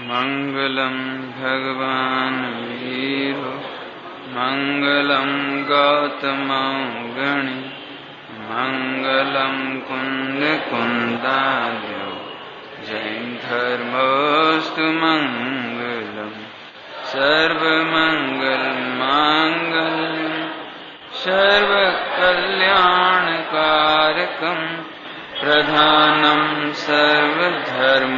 मंगलम भगवान वीरो मंगलम गौतम गणि मंगलम कुंद कुंदार्यो जैन धर्मोस्तु मंगलम सर्वमंगल मांगल्यम सर्वकल्याणकारकम प्रधानम सर्वधर्माणां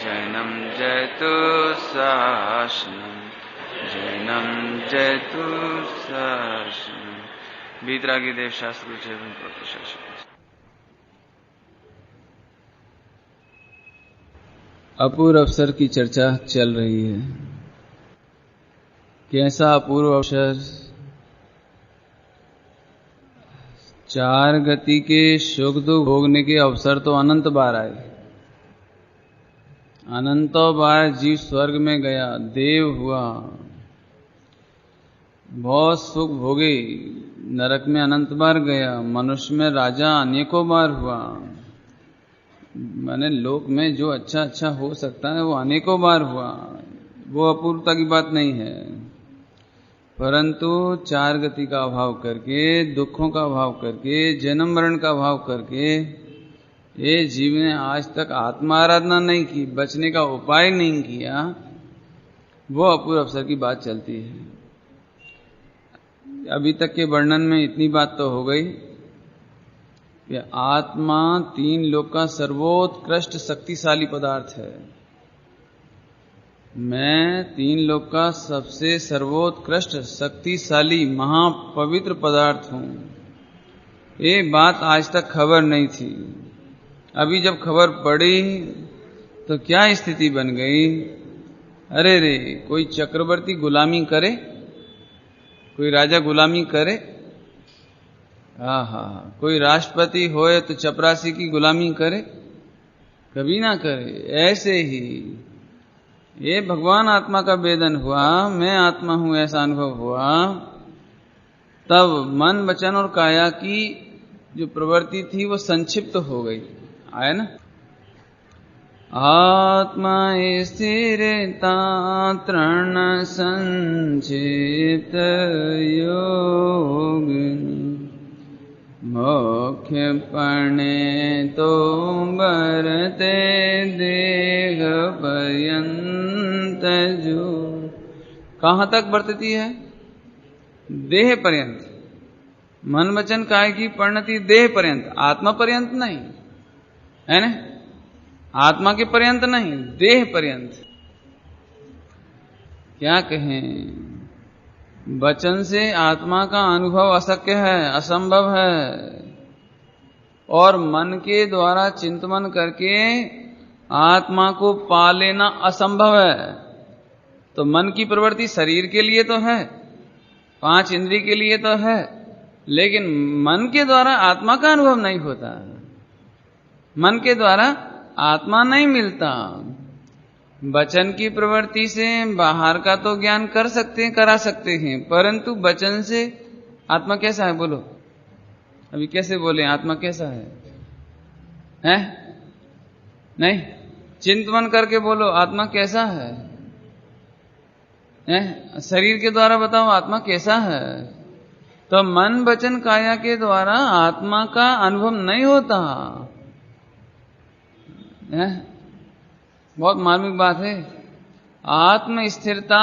जैनम जयतु शासनम जैनम जयतु शासनम। वीतरागी देव शास्त्र जैवन प्रतिशासन। अपूर्व अवसर की चर्चा चल रही है। कैसा अपूर्व अवसर? 4 गति के सुख दुख भोगने के अवसर तो अनंत बार आए। अनंतों बार जीव स्वर्ग में गया, देव हुआ, बहुत सुख भोगे, नरक में अनंत बार गया, मनुष्य में राजा अनेकों बार हुआ। माने लोक में जो अच्छा अच्छा हो सकता है वो अनेकों बार हुआ, वो अपूर्वता की बात नहीं है। परंतु 4 गति का अभाव करके, दुखों का अभाव करके, जन्म मरण का अभाव करके ये जीव ने आज तक आत्मा आराधना नहीं की, बचने का उपाय नहीं किया, वो अपूर्व अवसर की बात चलती है। अभी तक के वर्णन में इतनी बात तो हो गई कि आत्मा 3 लोक का सर्वोत्कृष्ट शक्तिशाली पदार्थ है। मैं 3 लोक का सबसे सर्वोत्कृष्ट शक्तिशाली महापवित्र पदार्थ हूं। ये बात आज तक खबर नहीं थी। अभी जब खबर पड़ी तो क्या स्थिति बन गई? अरे रे, कोई चक्रवर्ती गुलामी करे, कोई राजा गुलामी करे, कोई राष्ट्रपति होए तो चपरासी की गुलामी करे? कभी ना करे। ऐसे ही ये भगवान आत्मा का वेदन हुआ, मैं आत्मा हूं ऐसा अनुभव हुआ, तब मन वचन और काया की जो प्रवृत्ति थी वो संक्षिप्त हो गई। आया ना? आत्मा स्थिरता तृण संक्षिप्त योग मोक्ष पणे तो बरते देह पर्यंत जो। कहाँ तक बरतती है? देह पर्यंत। मन वचन काय की परिणति देह पर्यंत, आत्मा पर्यंत नहीं है ना? आत्मा के पर्यंत नहीं, देह पर्यंत। क्या कहें, वचन से आत्मा का अनुभव अशक्य है, असंभव है, और मन के द्वारा चिंतन करके आत्मा को पा लेना असंभव है। तो मन की प्रवृत्ति शरीर के लिए तो है, 5 इंद्रिय के लिए तो है, लेकिन मन के द्वारा आत्मा का अनुभव नहीं होता। मन के द्वारा आत्मा नहीं मिलता। वचन की प्रवृत्ति से बाहर का तो ज्ञान कर सकते हैं, करा सकते हैं, परंतु वचन से आत्मा कैसा है? बोलो अभी कैसे बोले आत्मा कैसा है? हैं? नहीं, चिंतन करके बोलो आत्मा कैसा है? हैं? शरीर के द्वारा बताओ आत्मा कैसा है? तो मन वचन काया के द्वारा आत्मा का अनुभव नहीं होता है। बहुत मार्मिक बात है। आत्म स्थिरता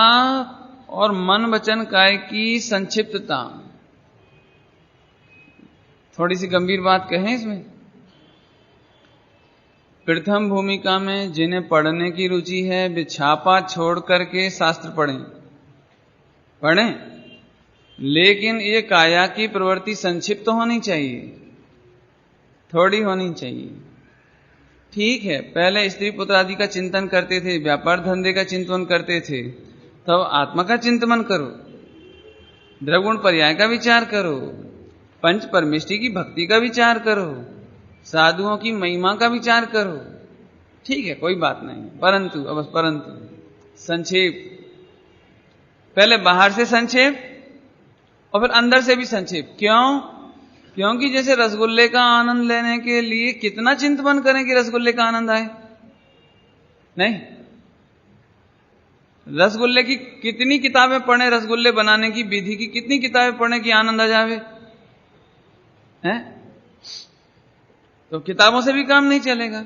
और मन वचन काय की संक्षिप्तता। थोड़ी सी गंभीर बात कहें इसमें। प्रथम भूमिका में जिन्हें पढ़ने की रुचि है वे छापा छोड़ करके शास्त्र पढ़ें, लेकिन ये काया की प्रवृत्ति संक्षिप्त होनी चाहिए, थोड़ी होनी चाहिए। ठीक है, पहले स्त्री पुत्र आदि का चिंतन करते थे, व्यापार धंधे का चिंतन करते थे, तब आत्मा का चिंतन करो, द्रवगुण पर्याय का विचार करो, पंच परमेष्टि की भक्ति का विचार करो, साधुओं की महिमा का विचार करो। ठीक है, कोई बात नहीं, परंतु संक्षेप, पहले बाहर से संक्षेप और फिर अंदर से भी संक्षेप। क्यों? क्योंकि जैसे रसगुल्ले का आनंद लेने के लिए कितना चिंतन करें कि रसगुल्ले का आनंद आए, नहीं, रसगुल्ले की कितनी किताबें पढ़े, रसगुल्ले बनाने की विधि की कितनी किताबें पढ़े कि आनंद आ जावे हैं? तो किताबों से भी काम नहीं चलेगा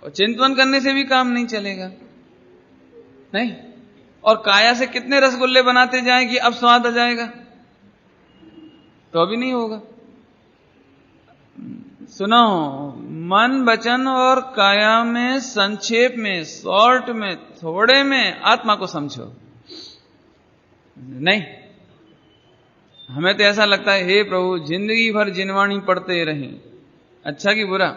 और चिंतन करने से भी काम नहीं चलेगा। नहीं, और काया से कितने रसगुल्ले बनाते जाएं कि अब स्वाद आ जाएगा, तो अभी नहीं होगा। सुनो, मन वचन और काया में संक्षेप में, शॉर्ट में, थोड़े में आत्मा को समझो। नहीं, हमें तो ऐसा लगता है हे प्रभु जिंदगी भर जिनवाणी पढ़ते रहें, अच्छा कि बुरा,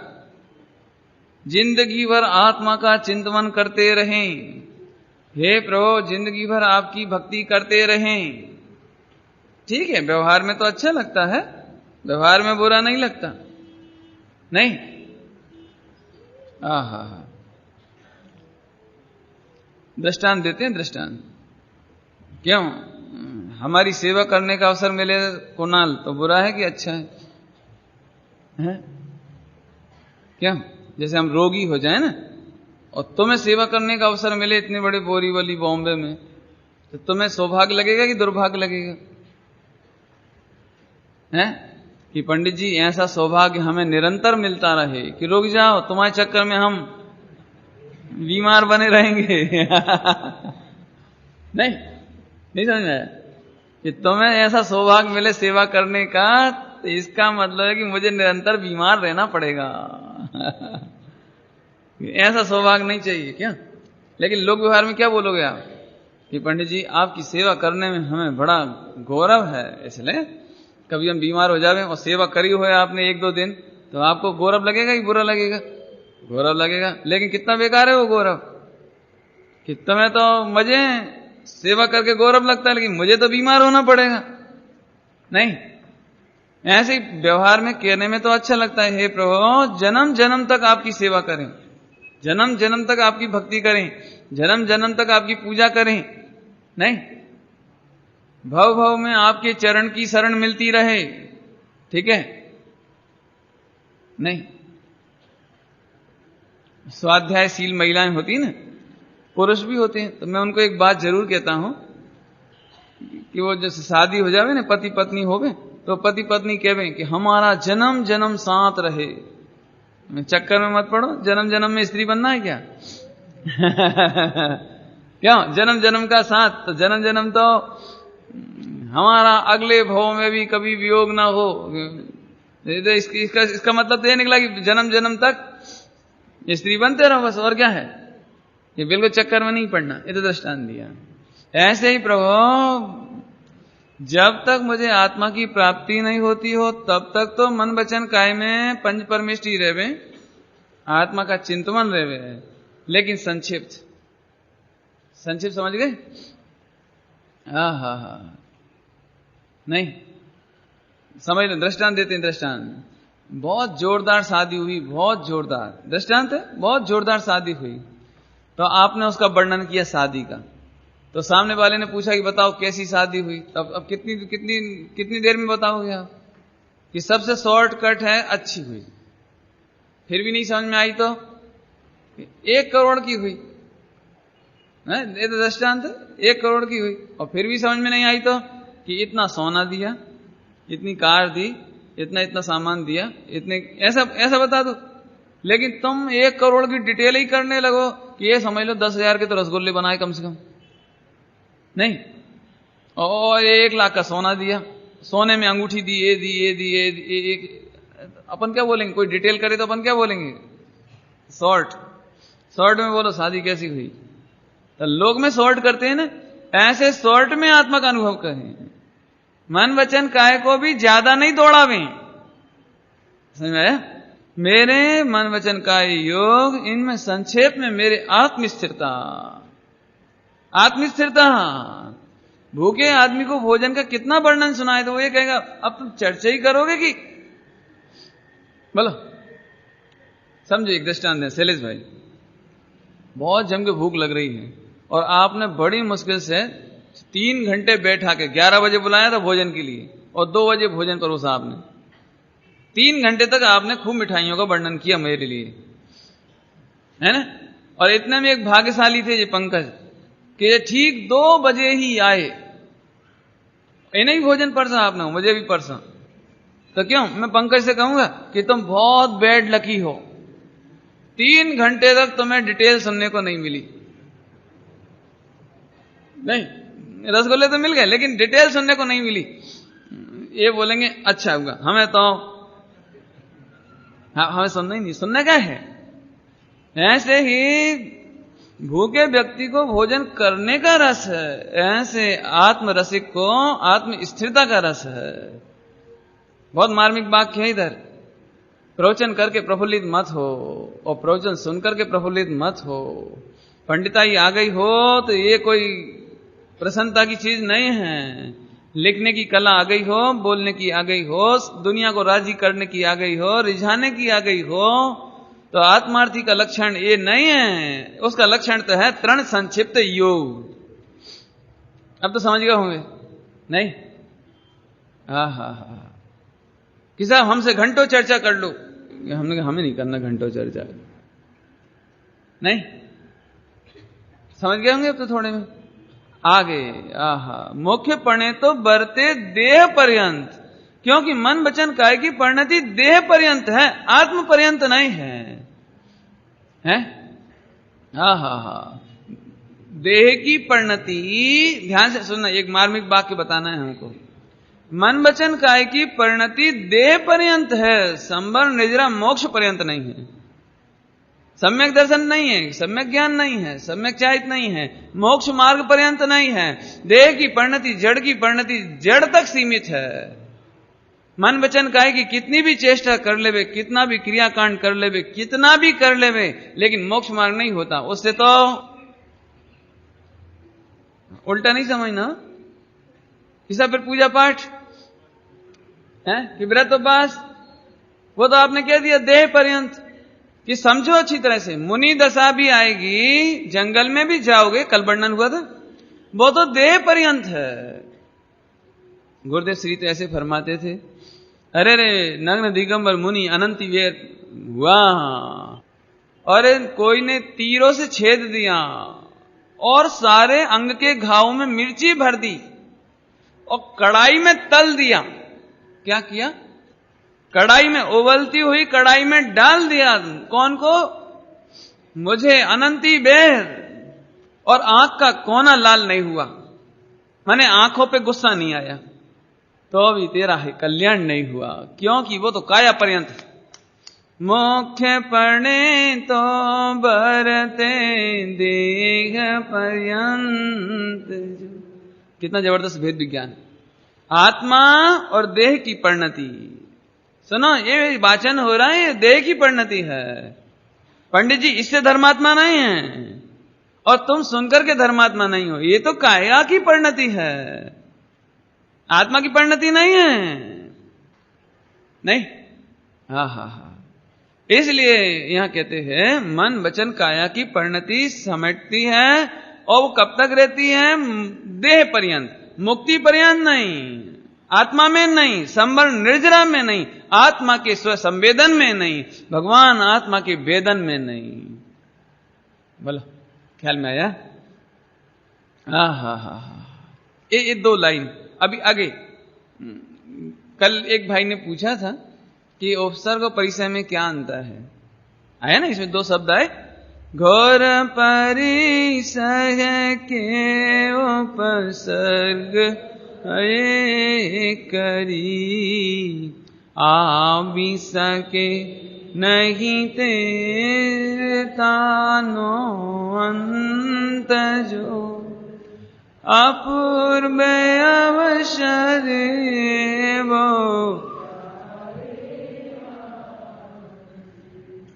जिंदगी भर आत्मा का चिंतन करते रहें, हे प्रभु जिंदगी भर आपकी भक्ति करते रहें। ठीक है, व्यवहार में तो अच्छा लगता है, व्यवहार में बुरा नहीं लगता। नहीं, आहा, दृष्टांत देते हैं, दृष्टांत। क्यों हमारी सेवा करने का अवसर मिले कुणाल, तो बुरा है कि अच्छा है? क्यों, जैसे हम रोगी हो जाए ना और तुम्हें सेवा करने का अवसर मिले इतने बड़े बोरीवली बॉम्बे में, तो तुम्हें सौभाग्य लगेगा कि दुर्भाग्य लगेगा? हैं कि पंडित जी ऐसा सौभाग्य हमें निरंतर मिलता रहे कि रुक जाओ, तुम्हारे चक्कर में हम बीमार बने रहेंगे। नहीं समझ में आया कि तुम्हें ऐसा सौभाग्य मिले सेवा करने का, तो इसका मतलब है कि मुझे निरंतर बीमार रहना पड़ेगा। ऐसा सौभाग्य नहीं चाहिए क्या? लेकिन लोक व्यवहार में क्या बोलोगे आप कि पंडित जी आपकी सेवा करने में हमें बड़ा गौरव है, इसलिए कभी हम बीमार हो जावे और सेवा करी हो आपने 1-2 दिन, तो आपको गौरव लगेगा कि बुरा लगेगा? गौरव लगेगा। लेकिन कितना बेकार है वो गौरव कि तुम्हें तो मजे सेवा करके गौरव लगता है, लेकिन मुझे तो बीमार होना पड़ेगा। नहीं, ऐसे व्यवहार में कहने में तो अच्छा लगता है हे प्रभु जन्म जन्म तक आपकी सेवा करें, जन्म जन्म तक आपकी भक्ति करें, जन्म जन्म तक आपकी पूजा करें। नहीं, भव भव में आपके चरण की शरण मिलती रहे। ठीक है? नहीं, स्वाध्यायशील महिलाएं होती ना, पुरुष भी होते हैं, तो मैं उनको एक बात जरूर कहता हूं कि वो जैसे शादी हो जावे ना, पति पत्नी होवे, तो पति पत्नी कहवे कि हमारा जन्म जन्म साथ रहे। चक्कर में मत पड़ो, जन्म जन्म में स्त्री बनना है क्या? क्यों जन्म जन्म का साथ? तो जन्म जन्म तो हमारा अगले भव में भी कभी वियोग ना हो। इसका मतलब तो ये निकला कि जन्म जन्म तक स्त्री बनते रहो बस, और क्या है? ये बिल्कुल चक्कर में नहीं पड़ना। ये तो दृष्टांत दिया। ऐसे ही प्रभु जब तक मुझे आत्मा की प्राप्ति नहीं होती हो तब तक तो मन वचन काय में पंच परमेष्टि रहवे, आत्मा का चिंतन रहवे, लेकिन संक्षिप्त समझ गए? हा नहीं समझ लो। दृष्टांत देते हैं, दृष्टांत। बहुत जोरदार शादी हुई, बहुत जोरदार दृष्टांत है। बहुत जोरदार शादी हुई तो आपने उसका वर्णन किया शादी का, तो सामने वाले ने पूछा कि बताओ कैसी शादी हुई? तब अब कितनी देर में बताओगे आप कि सबसे शॉर्टकट है अच्छी हुई? फिर भी नहीं समझ में आई तो 1 करोड़ की हुई। ये तो दृष्टांत है, 1 करोड़ की हुई और फिर भी समझ में नहीं आई तो कि इतना सोना दिया, इतनी कार दी, इतना सामान दिया, इतने ऐसा बता दो। लेकिन तुम 1 करोड़ की डिटेल ही करने लगो कि ये समझ लो 10,000 के तो रसगुल्ले बनाए कम से कम। नहीं, और 1 लाख का सोना दिया, सोने में अंगूठी दी, ये अपन क्या बोलेंगे? कोई डिटेल करे तो अपन क्या बोलेंगे? शॉर्ट में बोलो शादी कैसी हुई। तो लोग में शॉर्ट करते हैं ना, ऐसे शॉर्ट में आत्मा का अनुभव करें। मन वचन काय को भी ज्यादा नहीं दौड़ावे। समझ में आया? मेरे मन वचन काय योग, इनमें संक्षेप में मेरे आत्मस्थिरता। भूखे आदमी को भोजन का कितना वर्णन सुनाए तो वो ये कहेगा अब तुम चर्चा ही करोगे कि बोलो। समझो, एक दृष्टांत है। शैलेश भाई, बहुत जम के भूख लग रही है और आपने बड़ी मुश्किल से 3 घंटे बैठा के 11 बजे बुलाया था भोजन के लिए और 2 बजे भोजन परोसा आपने। 3 घंटे तक आपने खूब मिठाइयों का वर्णन किया मेरे लिए, है ना? और इतने में एक भाग्यशाली थे ये पंकज कि ये ठीक 2 बजे ही आए। इन्हें भी भोजन परसा आपने, मुझे भी परसा। तो क्यों, मैं पंकज से कहूंगा कि तुम बहुत बैड लकी हो, 3 घंटे तक तुम्हें डिटेल सुनने को नहीं मिली। नहीं, रसगुल्ले तो मिल गए लेकिन डिटेल सुनने को नहीं मिली। ये बोलेंगे अच्छा होगा, हमें तो हमें सुनना ही नहीं, सुनना क्या है। ऐसे ही भूखे व्यक्ति को भोजन करने का रस है, ऐसे आत्मरसिक को आत्म स्थिरता का रस है। बहुत मार्मिक वाक्य है इधर। प्रवचन करके प्रफुल्लित मत हो और प्रवचन सुन करके प्रफुल्लित मत हो। पंडिताई आ गई हो तो ये कोई प्रसन्नता की चीज नहीं है। लिखने की कला आ गई हो, बोलने की आ गई हो, दुनिया को राजी करने की आ गई हो, रिझाने की आ गई हो, तो आत्मार्थी का लक्षण ये नहीं है। उसका लक्षण तो है तृण संक्षिप्त योग। अब तो समझ गए होंगे नहीं? हा कि साहब हमसे घंटों चर्चा कर लो। हमने कहा हमें नहीं करना घंटों चर्चा। नहीं समझ गए होंगे अब तो थोड़े में आगे। मुख्य पणे तो बरते देह पर्यंत, क्योंकि मन वचन काया की परिणति देह पर्यंत है, आत्म पर्यंत नहीं है। हैं? देह की परिणति, ध्यान से सुनना, एक मार्मिक वाक्य बताना है हमको। मन वचन काया की परिणति देह पर्यंत है, संबर निजरा मोक्ष पर्यंत नहीं है। सम्यक दर्शन नहीं है, सम्यक ज्ञान नहीं है, सम्यक चारित्र नहीं है, मोक्ष मार्ग पर्यंत नहीं है। देह की परिणति, जड़ की परिणति जड़ तक सीमित है। मन वचन काया की कितनी भी चेष्टा कर लेवे, कितना भी क्रियाकांड कर लेवे, कितना भी कर लेवे, लेकिन मोक्ष मार्ग नहीं होता। उससे तो उल्टा नहीं समझना। किसा फिर पूजा पाठ है कि व्रत उपवास, वो तो आपने कह दिया देह पर्यंत। कि समझो अच्छी तरह से, मुनि दशा भी आएगी, जंगल में भी जाओगे, कल वर्णन हुआ था, वो तो देह पर्यंत है। गुरुदेव श्री तो ऐसे फरमाते थे, अरे रे नग्न दिगंबर मुनि अनंति वेर हुआ, और कोई ने तीरों से छेद दिया और सारे अंग के घावों में मिर्ची भर दी और कड़ाई में तल दिया। क्या किया? कड़ाई में, उबलती हुई कड़ाई में डाल दिया। कौन को? मुझे, अनंती बेर। और आंख का कोना लाल नहीं हुआ, माने आंखों पे गुस्सा नहीं आया, तो भी तेरा है कल्याण नहीं हुआ, क्योंकि वो तो काया पर्यंत। मुख्य पड़े तो बरते देह पर्यंत। कितना जबरदस्त भेद विज्ञान। आत्मा और देह की परिणति। सुनो, ये वाचन हो रहा है, ये देह की परिणति है। पंडित जी इससे धर्मात्मा नहीं है और तुम सुनकर के धर्मात्मा नहीं हो, ये तो काया की परिणति है, आत्मा की परिणति नहीं है। नहीं? इसलिए यहां कहते हैं मन वचन काया की परिणति समेटती है, और वो कब तक रहती है? देह पर्यंत, मुक्ति पर्यंत नहीं, आत्मा में नहीं, संबर निर्जरा में नहीं, आत्मा के स्व संवेदन में नहीं, भगवान आत्मा के वेदन में नहीं। बोलो, ख्याल में आया? ये 2 लाइन अभी आगे। कल एक भाई ने पूछा था कि उपसर्ग और परिसर में क्या अंतर है। आया ना, इसमें 2 शब्द आए, घोर परिसर के उपसर्ग करी, आ भी सके नहीं तेरे तानो अंत जो, अपूर्व अवसर वो।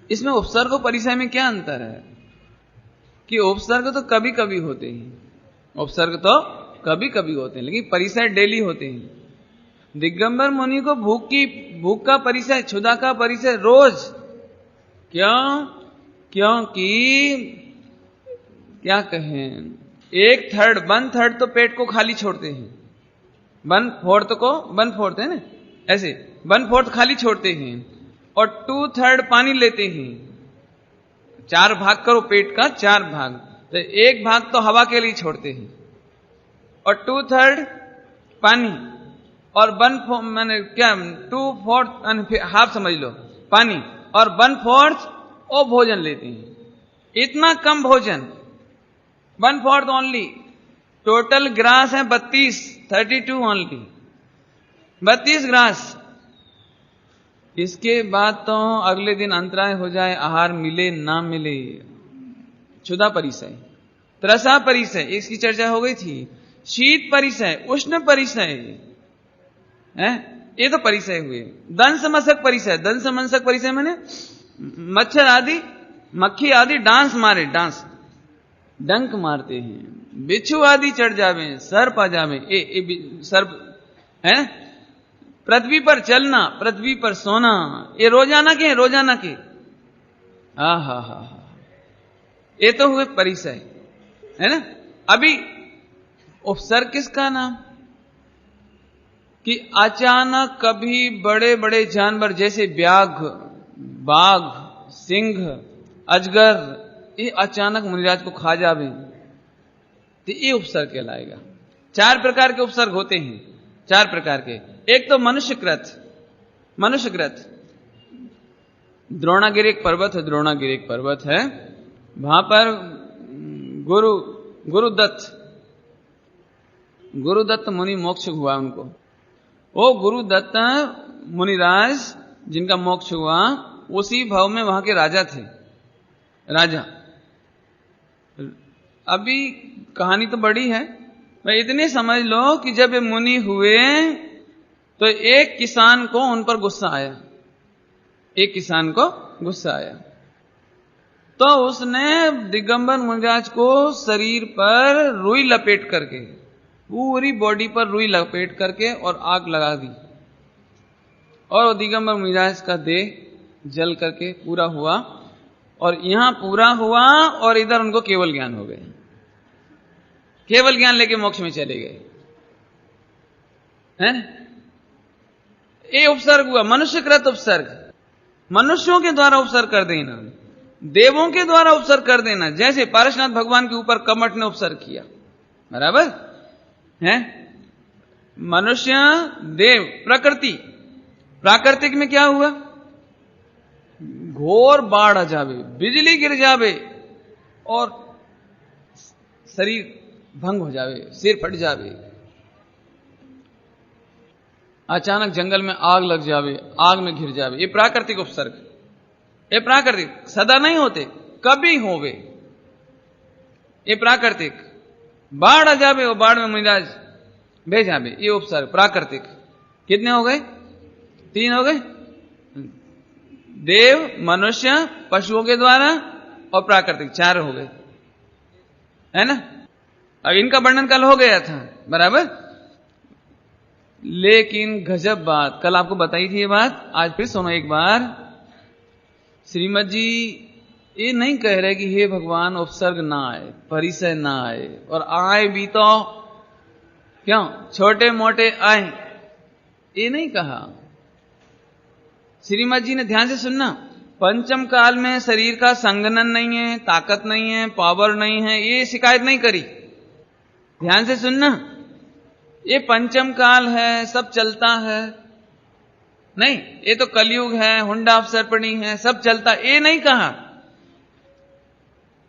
इसमें उपसर्ग और परिसर में क्या अंतर है? कि उपसर्ग तो कभी कभी होते हैं, उपसर्ग तो कभी कभी होते हैं, लेकिन परिसर डेली होते हैं। दिगंबर मुनि को भूख का परिसर, क्षुधा का परिसर रोज। क्यों? क्योंकि क्या कहें, 1/3 तो पेट को खाली छोड़ते हैं, 1/4 को 1/4 है ना, ऐसे 1/4 खाली छोड़ते हैं, और 2/3 पानी लेते हैं, 4 भाग करो पेट का, 4 भाग, तो 1 भाग तो हवा के लिए छोड़ते हैं और 2/3 पानी और 1/4 मैंने क्या 2/4 हाफ समझ लो पानी और 1/4 वो भोजन लेते हैं। इतना कम भोजन, 1/4 ओनली। टोटल ग्रास है 32 ओनली, 32 ग्रास। इसके बाद तो अगले दिन अंतराय हो जाए, आहार मिले ना मिले, क्षुधा परिसय, त्रसा परिसय, इसकी चर्चा हो गई थी। शीत परिसय, उष्ण परिसय है, ये तो परिसय हुए। दंश मशक परिसय, दंश मशक परिसय माने मच्छर आदि, मक्खी आदि डांस मारे, डांस डंक मारते हैं, बिच्छू आदि चढ़ जावे, सर्प आ जावे, सर्प है। पृथ्वी पर चलना, पृथ्वी पर सोना, ये रोजाना के, रोजाना के। हा, ये तो हुए परिसय, है ना। अभी उपसर्ग किसका नाम, कि अचानक कभी बड़े बड़े जानवर जैसे व्याघ्र, बाघ, सिंह, अजगर, ये अचानक मुनिराज को खा जावे तो ये उपसर्ग कहलाएगा। 4 प्रकार के उपसर्ग होते हैं, 4 प्रकार के। एक तो मनुष्यकृत, मनुष्यकृत। द्रोणागिरि एक पर्वत है, द्रोणागिरि एक पर्वत है, वहां पर गुरुदत्त मुनि मोक्ष हुआ उनको। वो गुरुदत्त मुनिराज जिनका मोक्ष हुआ, उसी भाव में वहां के राजा थे, राजा। अभी कहानी तो बड़ी है, मैं इतने समझ लो कि जब ये मुनि हुए तो एक किसान को उन पर गुस्सा आया, एक किसान को गुस्सा आया, तो उसने दिगंबर मुनिराज को शरीर पर रुई लपेट करके, पूरी बॉडी पर रुई लपेट करके और आग लगा दी, और दिगंबर मुनिराज का देह जल करके पूरा हुआ, और यहां पूरा हुआ और इधर उनको केवल ज्ञान हो गए, केवल ज्ञान लेके मोक्ष में चले गए, हैं। ये उपसर्ग हुआ, मनुष्यकृत उपसर्ग। मनुष्यों के द्वारा उपसर्ग कर देना, देवों के द्वारा उपसर्ग कर देना, जैसे पारसनाथ भगवान के ऊपर कमठ ने उपसर्ग किया, बराबर है। मनुष्य, देव, प्रकृति। प्राकृतिक में क्या हुआ, घोर बाढ़ आ जावे, बिजली गिर जावे और शरीर भंग हो जावे, सिर फट जावे, अचानक जंगल में आग लग जावे, आग में घिर जावे, ये प्राकृतिक उपसर्ग। ये प्राकृतिक, सदा नहीं होते, कभी होवे, ये प्राकृतिक। बाढ़ आ जावे, वो बाढ़ में मुनिराज बह जावे, ये उपसर्ग प्राकृतिक। कितने हो गए, 3 हो गए, देव, मनुष्य, पशुओं के द्वारा और प्राकृतिक, 4 हो गए, है ना। अब इनका वर्णन कल हो गया था, बराबर। लेकिन गजब बात, कल आपको बताई थी ये बात, आज फिर सुनो एक बार। श्रीमद जी ये नहीं कह रहे कि हे भगवान उपसर्ग ना आए, परिसय ना आए, और आए भी तो क्यों छोटे मोटे आए, ये नहीं कहा। श्रीमद जी ने ध्यान से सुनना, पंचम काल में शरीर का संगनन नहीं है, ताकत नहीं है, पावर नहीं है, ये शिकायत नहीं करी। ध्यान से सुनना, ये पंचम काल है, सब चलता है, नहीं, ये तो कलयुग है, हुंडा अवसर्पणी है, सब चलता, ये नहीं कहा।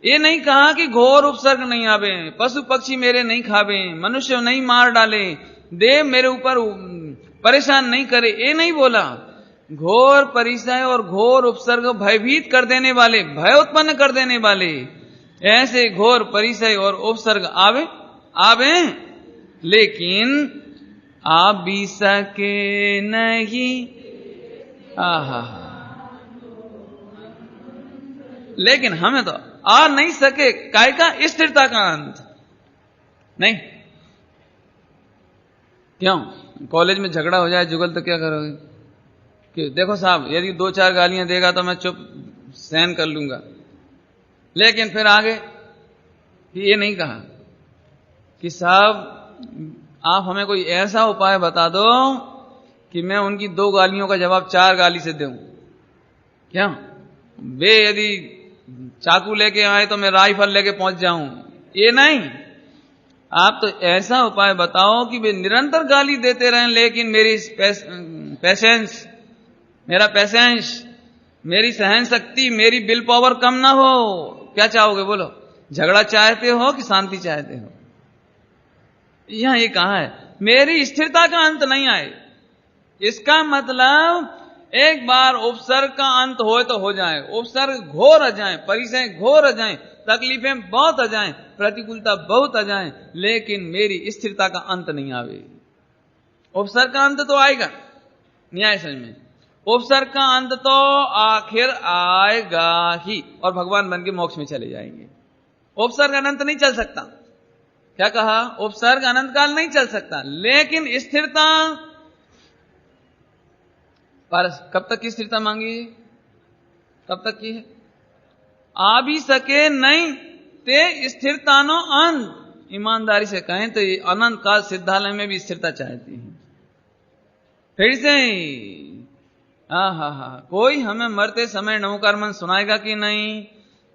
ये नहीं कहा कि घोर उपसर्ग नहीं आवे, पशु पक्षी मेरे नहीं खावे, मनुष्य नहीं मार डाले, देव मेरे ऊपर परेशान नहीं करे, ये नहीं बोला। घोर परिसय और घोर उपसर्ग भयभीत कर देने वाले, भय उत्पन्न कर देने वाले, ऐसे घोर परिसय और उपसर्ग आवे, लेकिन आ भी सके नहीं। आहा, लेकिन हमें तो आ नहीं सके, काय का, स्थिरता का अंत नहीं। क्यों, कॉलेज में झगड़ा हो जाए जुगल तो क्या करोगे, कि देखो साहब यदि 2-4 गालियां देगा तो मैं चुप सहन कर लूंगा, लेकिन फिर आगे ये नहीं कहा कि साहब आप हमें कोई ऐसा उपाय बता दो कि मैं उनकी 2 गालियों का जवाब 4 गाली से दूं। क्या वे यदि चाकू लेके आए तो मैं राइफल लेके पहुंच जाऊं, ये नहीं। आप तो ऐसा उपाय बताओ कि वे निरंतर गाली देते रहें, लेकिन मेरी पेशेंस, मेरा पेशेंस, मेरी सहन शक्ति, मेरी विल पावर कम ना हो। क्या चाहोगे बोलो? झगड़ा चाहते हो कि शांति चाहते हो? यहां ये कहा है मेरी स्थिरता का अंत नहीं आए। इसका मतलब एक बार उपसर्ग का अंत हो तो हो जाए, उपसर्ग घोर आ जाए, परिचय घोर आ जाए, तकलीफें बहुत आ जाए, प्रतिकूलता बहुत आ जाए, लेकिन मेरी स्थिरता का अंत नहीं आवे। उपसर्ग का अंत तो आएगा न्याय समझ में, उपसर्ग का अंत तो आखिर आएगा ही, और भगवान बन के मोक्ष में चले जाएंगे। उपसर्ग अनंत नहीं चल सकता। क्या कहा? उपसर्ग अनंत काल नहीं चल सकता, लेकिन स्थिरता पर कब तक की स्थिरता मांगी? कब तक की है? आ भी सके नहीं ते स्थिरता नो अंत। ईमानदारी से कहें तो ये अनंत काल सिद्धालय में भी स्थिरता चाहती है। फिर से कोई हमें मरते समय नमोकार मन सुनाएगा कि नहीं,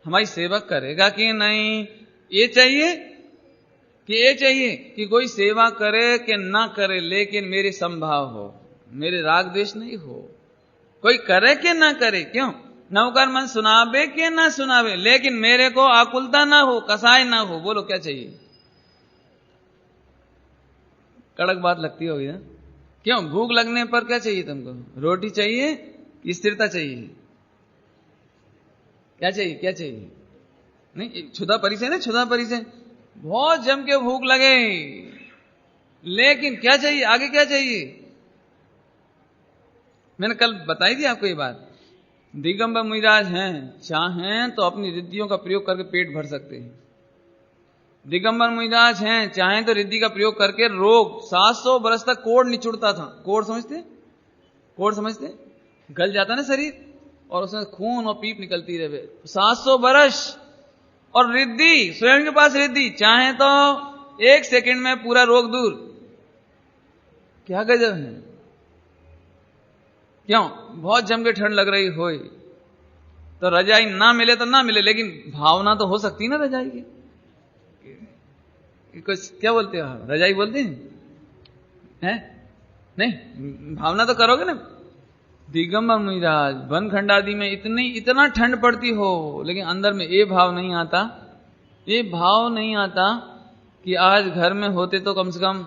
हमारी सेवा करेगा कि नहीं, ये चाहिए कि ये चाहिए कि कोई सेवा करे कि ना करे, लेकिन मेरे संभाव हो, मेरे राग द्वेष नहीं हो। कोई करे कि ना करे, क्यों? नौकर मन सुनावे कि ना सुनावे, लेकिन मेरे को आकुलता ना हो, कसाय ना हो। बोलो क्या चाहिए? कड़क बात लगती होगी ना? क्यों? भूख लगने पर क्या चाहिए तुमको? रोटी चाहिए कि स्थिरता चाहिए? क्या चाहिए? क्या चाहिए? नहीं, क्षुधा परिचय ना, क्षुधा परिचय, बहुत जम के भूख लगे, लेकिन क्या चाहिए? आगे क्या चाहिए? मैंने कल बताई थी आपको ये बात। दिगंबर मुनिराज हैं, चाहें तो अपनी रिद्धियों का प्रयोग करके पेट भर सकते हैं। दिगंबर मुनिराज हैं, चाहें तो रिद्धि का प्रयोग करके रोग 700 बरस तक कोढ़ निचुड़ता था। कोढ़ समझते? कोढ़ समझते? गल जाता ना शरीर और उसमें खून और पीप निकलती रहे 700 बरस। और रिद्धि, स्वयं के पास रिद्धि, चाहे तो 1 सेकंड में पूरा रोग दूर। क्या गजब है! क्यों? बहुत जम के ठंड लग रही हो तो रजाई ना मिले तो ना मिले, लेकिन भावना तो हो सकती ना रजाई की। कुछ क्या बोलते हो? रजाई बोलते हैं? नहीं, भावना तो करोगे ना। दिगंबर मुनिराज बनखंड आदि में इतना ठंड पड़ती हो, लेकिन अंदर में ये भाव नहीं आता, ये भाव नहीं आता कि आज घर में होते तो कम से कम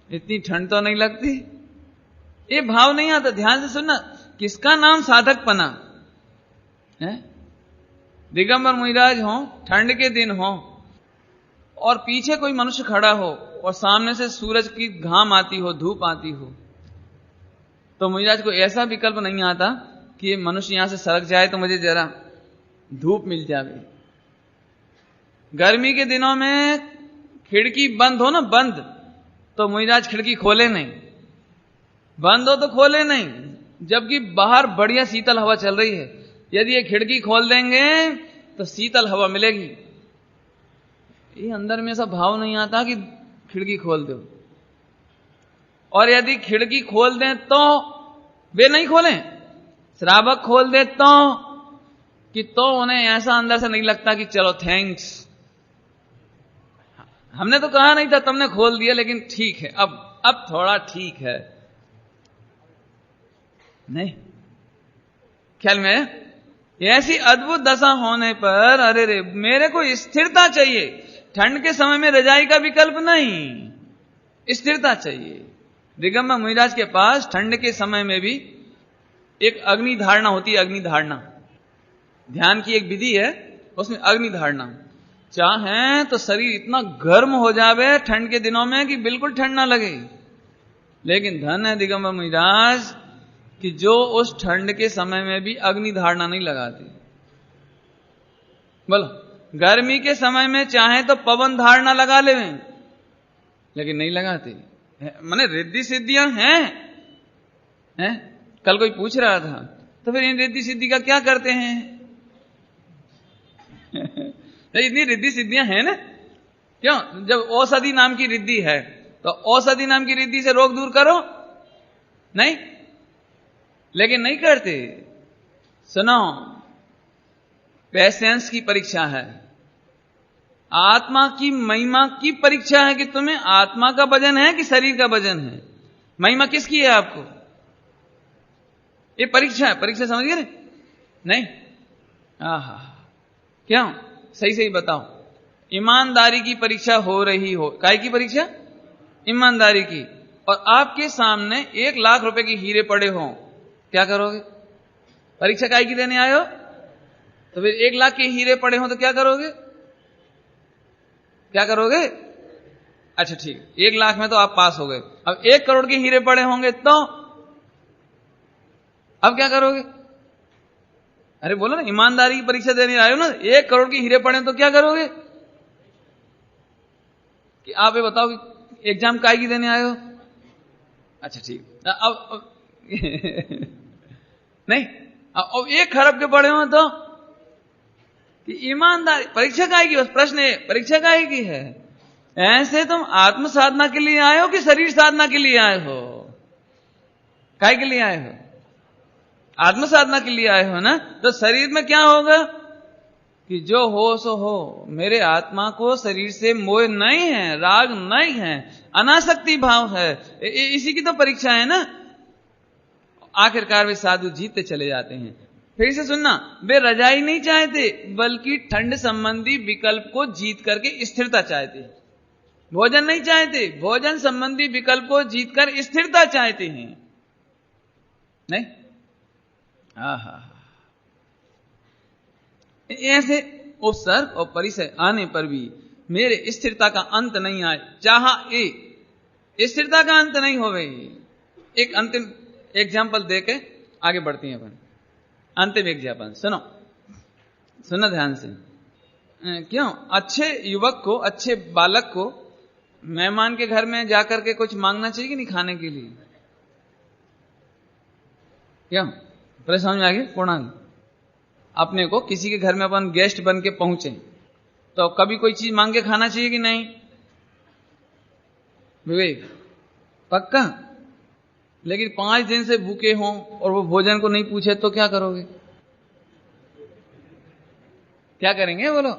इतनी ठंड तो नहीं लगती। ये भाव नहीं आता। ध्यान से सुनना, किसका नाम साधकपना है? दिगंबर मुनिराज हो, ठंड के दिन हो और पीछे कोई मनुष्य खड़ा हो और सामने से सूरज की घाम आती हो, धूप आती हो, तो मुनिराज को ऐसा विकल्प नहीं आता कि मनुष्य यहां से सरक जाए तो मुझे जरा धूप मिल जाए। गर्मी के दिनों में खिड़की बंद हो ना, बंद, तो मुनिराज खिड़की खोले नहीं, बंद हो तो खोले नहीं, जबकि बाहर बढ़िया शीतल हवा चल रही है। यदि ये खिड़की खोल देंगे तो शीतल हवा मिलेगी। ये अंदर में ऐसा भाव नहीं आता कि खिड़की खोल दो। और यदि खिड़की खोल दें तो वे नहीं खोलें, श्रावक खोल दे तो उन्हें ऐसा अंदर से नहीं लगता कि चलो थैंक्स, हमने तो कहा नहीं था, तुमने खोल दिया, लेकिन ठीक है, अब थोड़ा ठीक है। नहीं, ख्याल में ऐसी अद्भुत दशा होने पर अरे रे, मेरे को स्थिरता चाहिए। ठंड के समय में रजाई का विकल्प नहीं, स्थिरता चाहिए। दिगंबर मुनिराज के पास ठंड के समय में भी एक अग्नि धारणा होती है। अग्नि धारणा ध्यान की एक विधि है, उसमें अग्नि धारणा। चाहे तो शरीर इतना गर्म हो जावे ठंड के दिनों में कि बिल्कुल ठंड ना लगे, लेकिन धन है दिगंबर मुनिराज कि जो उस ठंड के समय में भी अग्नि धारणा नहीं लगाते। बोलो, गर्मी के समय में चाहे तो पवन धारणा लगा ले, लेकिन नहीं लगाते। माने रिद्धि सिद्धियां हैं? कल कोई पूछ रहा था, तो फिर इन रिद्धि सिद्धि का क्या करते हैं? इतनी रिद्धि सिद्धियां हैं ना, क्यों? जब औषधि नाम की रिद्धि है तो औषधि नाम की रिद्धि से रोग दूर करो, नहीं, लेकिन नहीं करते। सुनो, पेशेंस की परीक्षा है, आत्मा की महिमा की परीक्षा है कि तुम्हें आत्मा का वजन है कि शरीर का वजन है। महिमा किसकी है आपको? ये परीक्षा है, परीक्षा समझ गए नहीं? आहा, क्यों? सही सही बताओ। ईमानदारी की परीक्षा हो रही हो। काय की परीक्षा? ईमानदारी की। और आपके सामने 1,00,000 रुपए के हीरे पड़े हों, क्या करोगे? परीक्षा काय की देने आए हो? तो फिर 1,00,000 के हीरे पड़े हों तो क्या करोगे? क्या करोगे? अच्छा ठीक, 1,00,000 में तो आप पास हो गए। अब 1 करोड़ के हीरे पड़े होंगे तो अब क्या करोगे? अरे बोलो ना, ईमानदारी की परीक्षा देने आए हो ना, 1 करोड़ के हीरे पड़े तो क्या करोगे? कि आप ये बताओ कि एग्जाम काय की देने आए हो? अच्छा ठीक, अब नहीं, अब 1 खरब के पड़े हो तो कि ईमानदारी परीक्षा काय की? बस प्रश्न है, परीक्षा काय की है? ऐसे तुम आत्म साधना के लिए आए हो कि शरीर साधना के लिए आए हो? काय के लिए आए हो? आत्म साधना के लिए आए हो ना। तो शरीर में क्या होगा कि जो हो सो हो, मेरे आत्मा को शरीर से मोह नहीं है, राग नहीं है, अनासक्ति भाव है। इसी की तो परीक्षा है ना। आखिरकार वे साधु जीतते चले जाते हैं। फिर से सुनना, वे रजाई नहीं चाहते बल्कि ठंड संबंधी विकल्प को जीत करके स्थिरता चाहते हैं। भोजन नहीं चाहते, भोजन संबंधी विकल्प को जीतकर स्थिरता चाहते हैं। नहीं? आहा, ऐसे उपसर्ग और परिचय आने पर भी मेरे स्थिरता का अंत नहीं आए, चाहा स्थिरता का अंत नहीं होवे। एक अंतिम एग्जाम्पल देके आगे बढ़ती हैं अपन। अंतिम एग्जाम्पल सुनो ध्यान से। क्यों? अच्छे युवक को, अच्छे बालक को मेहमान के घर में जाकर के कुछ मांगना चाहिए कि नहीं खाने के लिए? क्यों? पहले समझ में आ गया? पूर्णांग, अपने को किसी के घर में अपन गेस्ट बन के पहुंचे तो कभी कोई चीज मांग के खाना चाहिए कि नहीं? विवेक, पक्का? लेकिन 5 दिन से भूखे हों और वो भोजन को नहीं पूछे तो क्या करोगे? क्या करेंगे बोलो?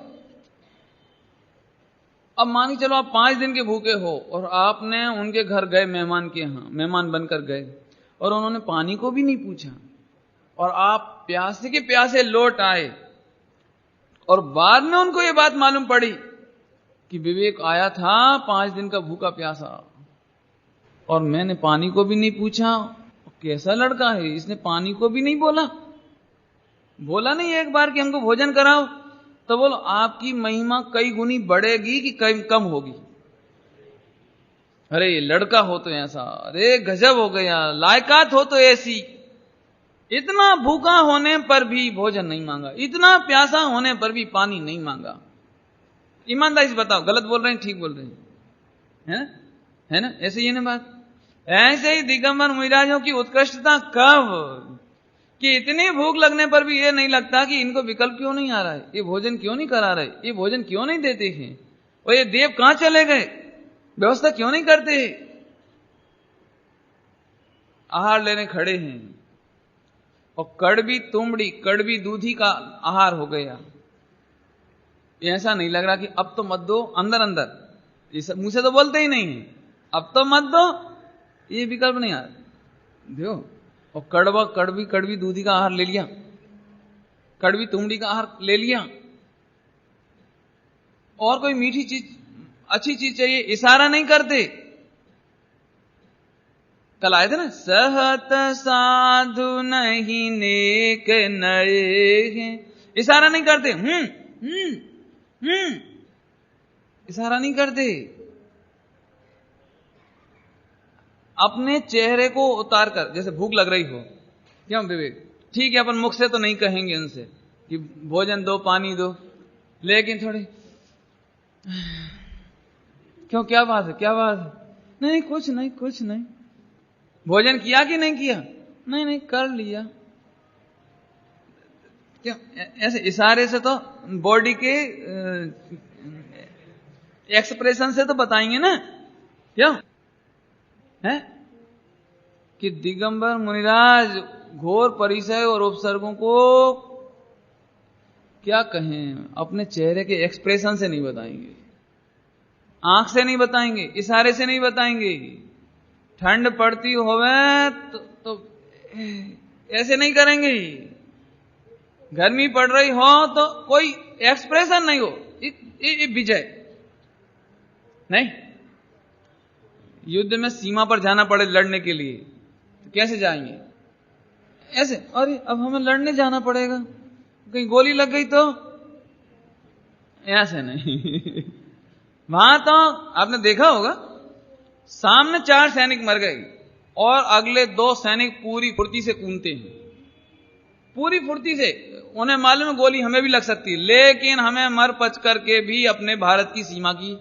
अब मान के चलो आप 5 दिन के भूखे हो और आपने उनके घर गए, मेहमान के यहां मेहमान बनकर गए और उन्होंने पानी को भी नहीं पूछा और आप प्यासे के प्यासे लौट आए और बाद में उनको ये बात मालूम पड़ी कि विवेक आया था 5 दिन का भूखा प्यासा और मैंने पानी को भी नहीं पूछा। कैसा लड़का है, इसने पानी को भी नहीं बोला नहीं एक बार कि हमको भोजन कराओ। तो बोलो आपकी महिमा कई गुनी बढ़ेगी कि कई कम होगी? अरे ये लड़का हो तो ऐसा, अरे गजब हो गया, लायकात हो तो ऐसी, इतना भूखा होने पर भी भोजन नहीं मांगा, इतना प्यासा होने पर भी पानी नहीं मांगा। ईमानदारी से बताओ, गलत बोल रहे हैं ठीक बोल रहे हैं? है ना? ऐसे ही ना बात। ऐसे ही दिगंबर मुनिराजों की उत्कृष्टता कब कि इतनी भूख लगने पर भी ये नहीं लगता कि इनको विकल्प क्यों नहीं आ रहा है, ये भोजन क्यों नहीं करा रहे, ये भोजन क्यों नहीं देते हैं, और ये देव कहां चले गए, व्यवस्था क्यों नहीं करते? आहार लेने खड़े हैं और कड़वी दूधी का आहार हो गया। ऐसा नहीं लग रहा कि अब तो मत दो, अंदर अंदर मुंह से तो बोलते ही नहीं है, अब तो मत दो, ये विकल्प नहीं आ रहा। देखो, और कड़वी दूधी का आहार ले लिया, कड़वी तुमड़ी का आहार ले लिया, और कोई मीठी चीज, अच्छी चीज चाहिए, इशारा नहीं करते। कल आए थे ना, सहत साधु नहीं नेक नए हैं, इशारा नहीं करते। इशारा नहीं करते। अपने चेहरे को उतार कर, जैसे भूख लग रही हो, क्यों विवेक, ठीक है अपन मुख से तो नहीं कहेंगे उनसे कि भोजन दो, पानी दो, लेकिन थोड़ी क्यों, क्या बात है, क्या बात है? नहीं कुछ नहीं। भोजन किया कि नहीं किया? नहीं कर लिया। क्यों? ऐसे इशारे से तो बॉडी के एक्सप्रेशन से तो बताएंगे ना, क्यों है कि दिगंबर मुनिराज घोर परिचय और उपसर्गों को क्या कहें, अपने चेहरे के एक्सप्रेशन से नहीं बताएंगे, आंख से नहीं बताएंगे, इशारे से नहीं बताएंगे। ठंड पड़ती होवे तो ऐसे नहीं करेंगे, गर्मी पड़ रही हो तो कोई एक्सप्रेशन नहीं हो, विजय नहीं। युद्ध में सीमा पर जाना पड़े लड़ने के लिए तो कैसे जाएंगे? ऐसे, अरे अब हमें लड़ने जाना पड़ेगा, कहीं गोली लग गई तो ऐसे नहीं। वहां तो आपने देखा होगा, सामने 4 सैनिक मर गए और अगले 2 सैनिक पूरी फुर्ती से कूदते हैं, पूरी फुर्ती से। उन्हें मालूम है गोली हमें भी लग सकती है, लेकिन हमें मर पच करके भी अपने भारत की सीमा की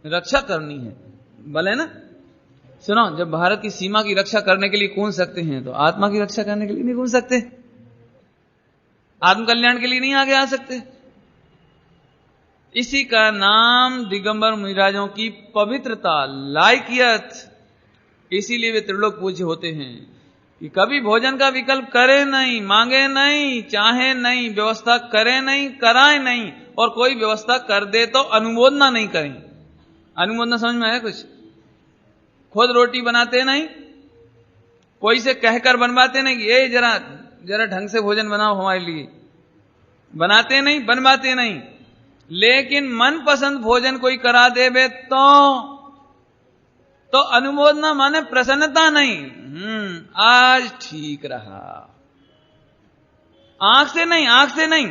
रक्षा करनी है, भले ना। सुनो, जब भारत की सीमा की रक्षा करने के लिए कूद सकते हैं तो आत्मा की रक्षा करने के लिए नहीं कूद सकते? आत्म कल्याण के लिए नहीं आगे आ सकते? इसी का नाम दिगंबर मुनिराजों की पवित्रता, लायकियत। इसीलिए वे त्रिलोक पूज्य होते हैं कि कभी भोजन का विकल्प करे नहीं, मांगे नहीं, चाहे नहीं, व्यवस्था करे नहीं, कराए नहीं, और कोई व्यवस्था कर दे तो अनुमोदना नहीं करें। अनुमोदना समझ में आया कुछ? खुद रोटी बनाते नहीं, कोई से कहकर बनवाते नहीं, ये जरा ढंग से भोजन बनाओ हमारे लिए, बनाते नहीं, बनवाते नहीं। लेकिन मनपसंद भोजन कोई करा देवे तो अनुमोदना माने प्रसन्नता नहीं, आज ठीक रहा। आंख से नहीं, आंख से नहीं,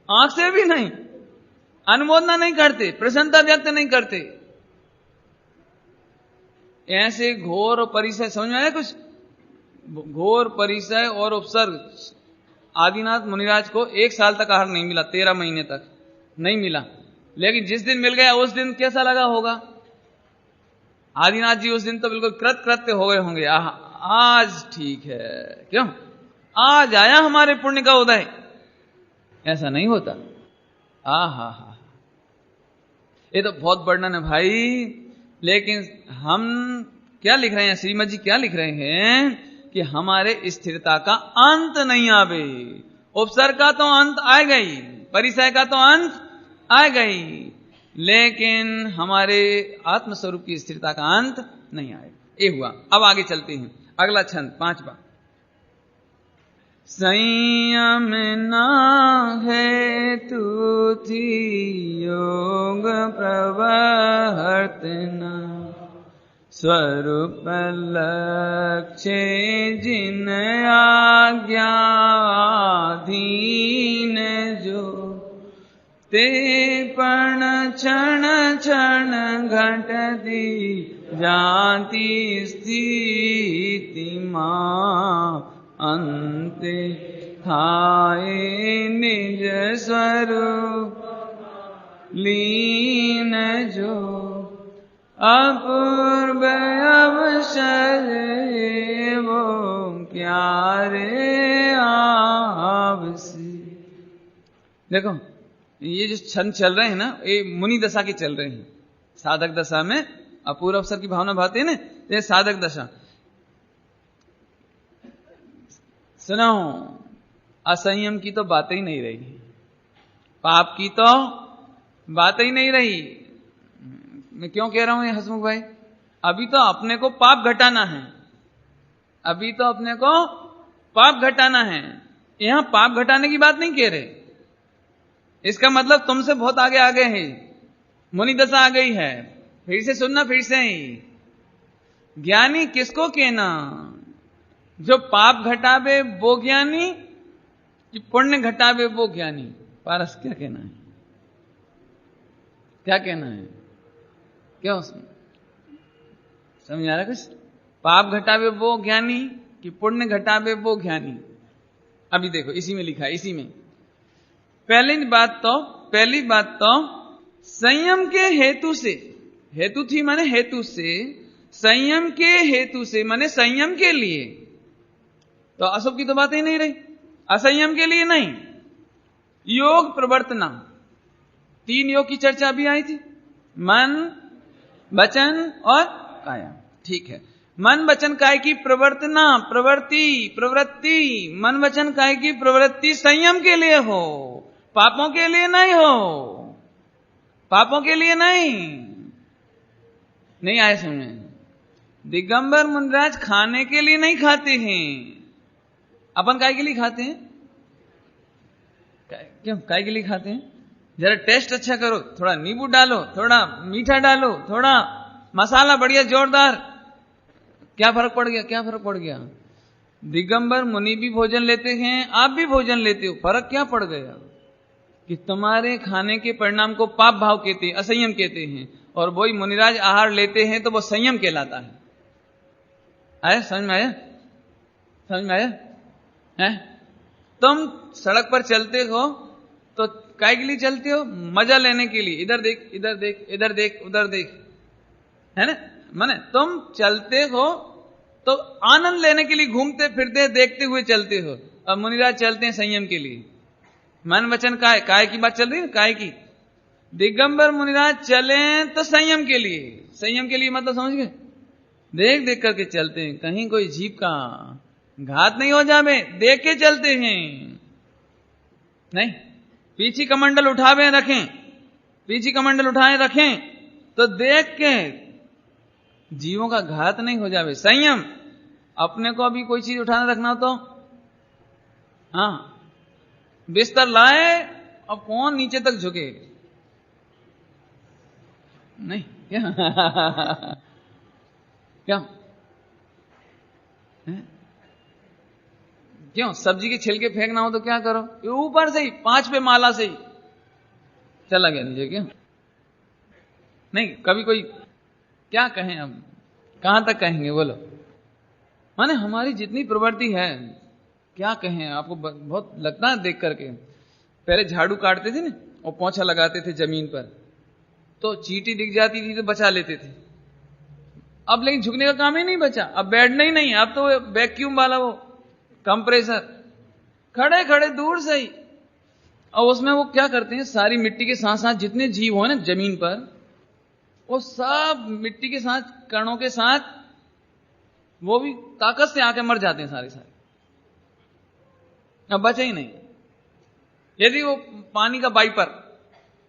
आंख से भी नहीं, अनुमोदना नहीं करते, प्रसन्नता व्यक्त नहीं करते। ऐसे घोर परिचय, समझ में आया कुछ? घोर परिचय और उपसर्ग। आदिनाथ मुनिराज को 1 साल तक आहार नहीं मिला, 13 महीने तक नहीं मिला, लेकिन जिस दिन मिल गया उस दिन कैसा लगा होगा? आदिनाथ जी उस दिन तो बिल्कुल कृतकृत्य हो गए होंगे, आज ठीक है, क्यों? आज आया हमारे पुण्य का उदय। ऐसा नहीं होता। हा, ये तो बहुत वर्णन है भाई, लेकिन हम क्या लिख रहे हैं, श्रीमद जी क्या लिख रहे हैं कि हमारे स्थिरता का अंत नहीं आवे। उपसर्ग का तो अंत आ गई, परिचय का तो अंत आ गई, लेकिन हमारे आत्मस्वरूप की स्थिरता का अंत नहीं आएगा। ये हुआ। अब आगे चलते हैं, अगला छंद 5वां। संयम ना है तू थी योग प्रवर्तना, स्वरूप लक्ष्य जिन आज्ञाधीन जो, ते पण क्षण क्षण घटती जाति स्थिति मां, अंते थाए निज स्वरूप लीन जो, अपूर्व अवसर वो क्या रे आवसी। देखो ये जो छंद चल रहे हैं ना, ये मुनि दशा के चल रहे हैं। साधक दशा में अपूर्व अवसर की भावना भाते हैं ना, ये साधक दशा। सुनो, असंयम की तो बात ही नहीं रही, पाप की तो बात ही नहीं रही। मैं क्यों कह रहा हूं ये हसमुख भाई? अभी तो अपने को पाप घटाना है, अभी तो अपने को पाप घटाना है। यहां पाप घटाने की बात नहीं कह रहे। इसका मतलब तुमसे बहुत आगे आ गए हैं, मुनि दशा आ गई है। फिर से सुनना, फिर से ही। ज्ञानी किसको कहना? जो पाप घटावे वो ज्ञानी, कि पुण्य घटावे वो ज्ञानी? पारस क्या कहना है? क्या कहना है? क्या उसमें समझ आ रहा कुछ? पाप घटावे वो ज्ञानी कि पुण्य घटावे वो ज्ञानी? अभी देखो इसी में लिखा है, इसी में पहली बात तो संयम के हेतु से, हेतु थी माने हेतु से, संयम के हेतु से माने संयम के लिए। तो अशुभ की तो बात ही नहीं रही, असंयम के लिए नहीं। योग प्रवर्तना, 3 योग की चर्चा भी आई थी, मन, वचन और काया। ठीक है, मन वचन काय की प्रवृत्ति मन वचन काय की प्रवृत्ति संयम के लिए हो, पापों के लिए नहीं हो, पापों के लिए नहीं आए समझ। दिगंबर मुनिराज खाने के लिए नहीं खाते हैं, अपन काय के लिए खाते हैं? क्यों काय के लिए खाते हैं? जरा टेस्ट अच्छा करो, थोड़ा नींबू डालो, थोड़ा मीठा डालो, थोड़ा मसाला बढ़िया जोरदार, क्या फर्क पड़ गया? क्या फर्क पड़ गया? दिगंबर मुनि भी भोजन लेते हैं, आप भी भोजन लेते हो, फर्क क्या पड़ गया? कि तुम्हारे खाने के परिणाम को पाप भाव कहते हैं, असंयम कहते हैं, और वही मुनिराज आहार लेते हैं तो वो संयम कहलाता है। आया समझ में? आया समझ में? आया है? तुम सड़क पर चलते हो तो काय के लिए चलते हो? मजा लेने के लिए, इधर देख इधर देख इधर देख उधर देख, है ना? माने तुम चलते हो तो आनंद लेने के लिए घूमते फिरते देखते हुए चलते हो, और मुनिराज चलते हैं संयम के लिए। मन वचन काय की बात चल रही है, काय की। दिगंबर मुनिराज चले तो संयम के लिए, संयम के लिए मतलब समझ गए, देख देख करके चलते हैं, कहीं कोई जीव का घात नहीं हो जावे, देख के चलते हैं। नहीं पीछे कमंडल उठावे रखें, पीछे कमंडल उठाए रखें तो देख के जीवों का घात नहीं हो जावे, संयम। अपने को अभी कोई चीज उठाना रखना हो तो हाँ, बिस्तर लाए अब कौन नीचे तक झुके? नहीं क्या? क्या क्यों? सब्जी के छिलके फेंकना हो तो क्या करो? ऊपर से ही 5 पे माला से ही चला गया नीचे। क्यों नहीं? कभी कोई क्या कहें, अब कहां तक कहेंगे बोलो? माने हमारी जितनी प्रवृत्ति है क्या कहें आपको, बहुत लगता है देख करके। पहले झाड़ू काटते थे ना और पोंछा लगाते थे जमीन पर, तो चींटी दिख जाती थी तो बचा लेते थे। अब लेकिन झुकने का काम ही नहीं बचा, अब बैठना ही नहीं, अब तो वैक्यूम वाला वो कंप्रेसर, खड़े खड़े दूर से ही। और उसमें वो क्या करते हैं, सारी मिट्टी के साथ साथ जितने जीव हो ना जमीन पर, वो सब मिट्टी के साथ कणों के साथ वो भी ताकत से आके मर जाते हैं सारे सारे, अब बचे ही नहीं। यदि वो पानी का वाइपर,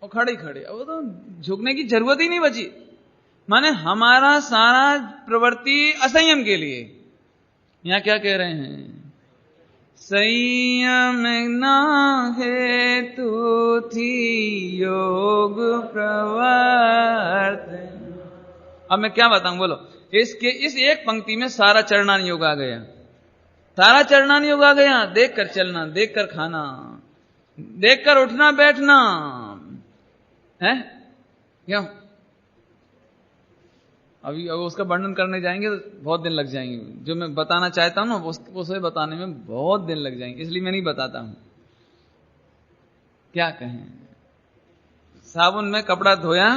वो खड़े ही खड़े, वो तो झुकने की जरूरत ही नहीं बची। माने हमारा सारा प्रवृत्ति असंयम के लिए। यहां क्या कह रहे हैं? संयम ना हेतु थी योग प्रवर्तन। अब मैं क्या बताऊं बोलो? इसके इस एक पंक्ति में सारा चरणान योग आ गया, सारा चरणान योग आ गया। देख कर चलना, देख कर खाना, देख कर उठना बैठना है। क्यों? अभी अब उसका वर्णन करने जाएंगे तो बहुत दिन लग जाएंगे। जो मैं बताना चाहता हूं ना उसे बताने में बहुत दिन लग जाएंगे, इसलिए मैं नहीं बताता हूं। क्या कहें, साबुन में कपड़ा धोया,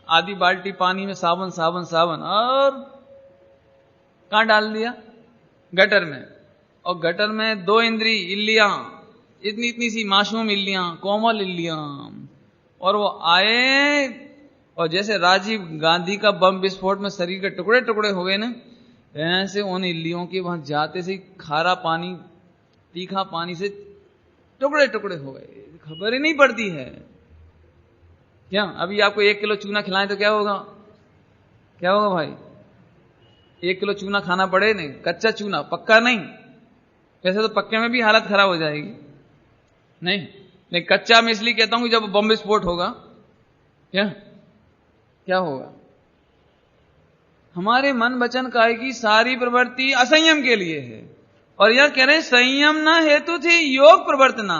आधी बाल्टी पानी में साबुन साबुन साबुन, और कहां डाल दिया? गटर में। और गटर में 2 इंद्री इल्लियां, इतनी इतनी सी मासूम इल्लियां, कोमल इल्लियां, और वो आए और जैसे राजीव गांधी का बम विस्फोट में शरीर के टुकड़े टुकड़े हो गए ना, ऐसे उन इल्लियों के वहां जाते से खारा पानी तीखा पानी से टुकड़े टुकड़े हो गए, खबर ही नहीं पड़ती है। क्या अभी आपको 1 किलो चूना खिलाएं तो क्या होगा? क्या होगा भाई? 1 किलो चूना खाना पड़े नहीं, कच्चा चूना, पक्का नहीं। वैसे तो पक्के में भी हालत खराब हो जाएगी, नहीं नहीं कच्चा मैं इसलिए कहता हूं कि जब बम विस्फोट होगा क्या होगा? हमारे मन वचन काय की सारी प्रवृत्ति असंयम के लिए है, और यह कह रहे संयम ना हेतु थी योग प्रवर्तना।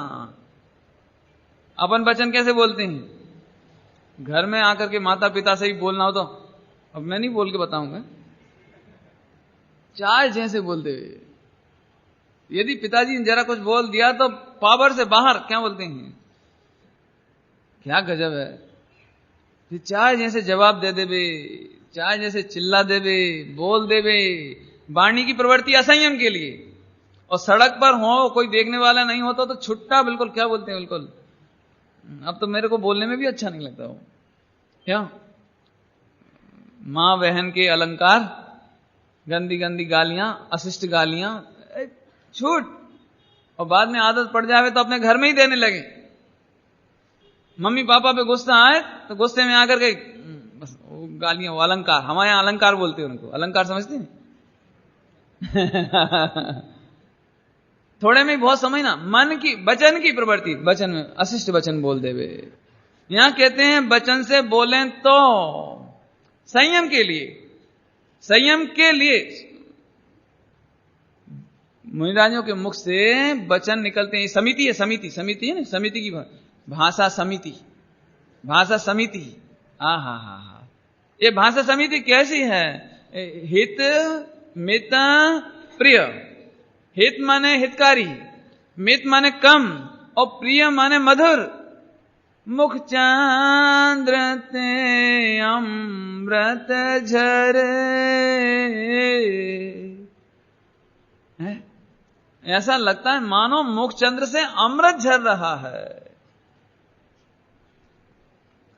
अपन वचन कैसे बोलते हैं? घर में आकर के माता पिता से ही बोलना हो तो, अब मैं नहीं बोल के बताऊंगा, चाय जैसे बोलते हुए। यदि पिताजी ने जरा कुछ बोल दिया तो पावर से बाहर क्या बोलते हैं? क्या गजब है, चाय जैसे जवाब दे देवे, चाय जैसे चिल्ला देवे, बोल देवे। वाणी की प्रवृत्ति असंयम के लिए। और सड़क पर हो, कोई देखने वाला नहीं होता तो छुट्टा बिल्कुल, क्या बोलते हैं, बिल्कुल। अब तो मेरे को बोलने में भी अच्छा नहीं लगता हो। क्या मां बहन के अलंकार गंदी गंदी गालियां, अशिष्ट गालियां, छूट। और बाद में आदत पड़ जावे तो अपने घर में ही देने लगे। मम्मी पापा पे गुस्सा आए तो गुस्से में आकर के बस वो गालियां, वो अलंकार, हमारे यहां अलंकार बोलते हैं उनको, अलंकार समझते हैं? थोड़े में बहुत समझना, मन की वचन की प्रवृत्ति, वचन में अशिष्ट वचन बोल देवे। यहां कहते हैं वचन से बोलें तो संयम के लिए, संयम के लिए मुनिराजों के मुख से वचन निकलते हैं। समिति है, समिति, समिति है ना, समिति की भाषा, समिति, भाषा समिति। हा। ये भाषा समिति कैसी है? हित मित प्रिय। हित माने हितकारी, मित माने कम, और प्रिय माने मधुर। मुख चांद्र ते अमृत झरे, ऐसा लगता है मानो मुख चंद्र से अमृत झर रहा है।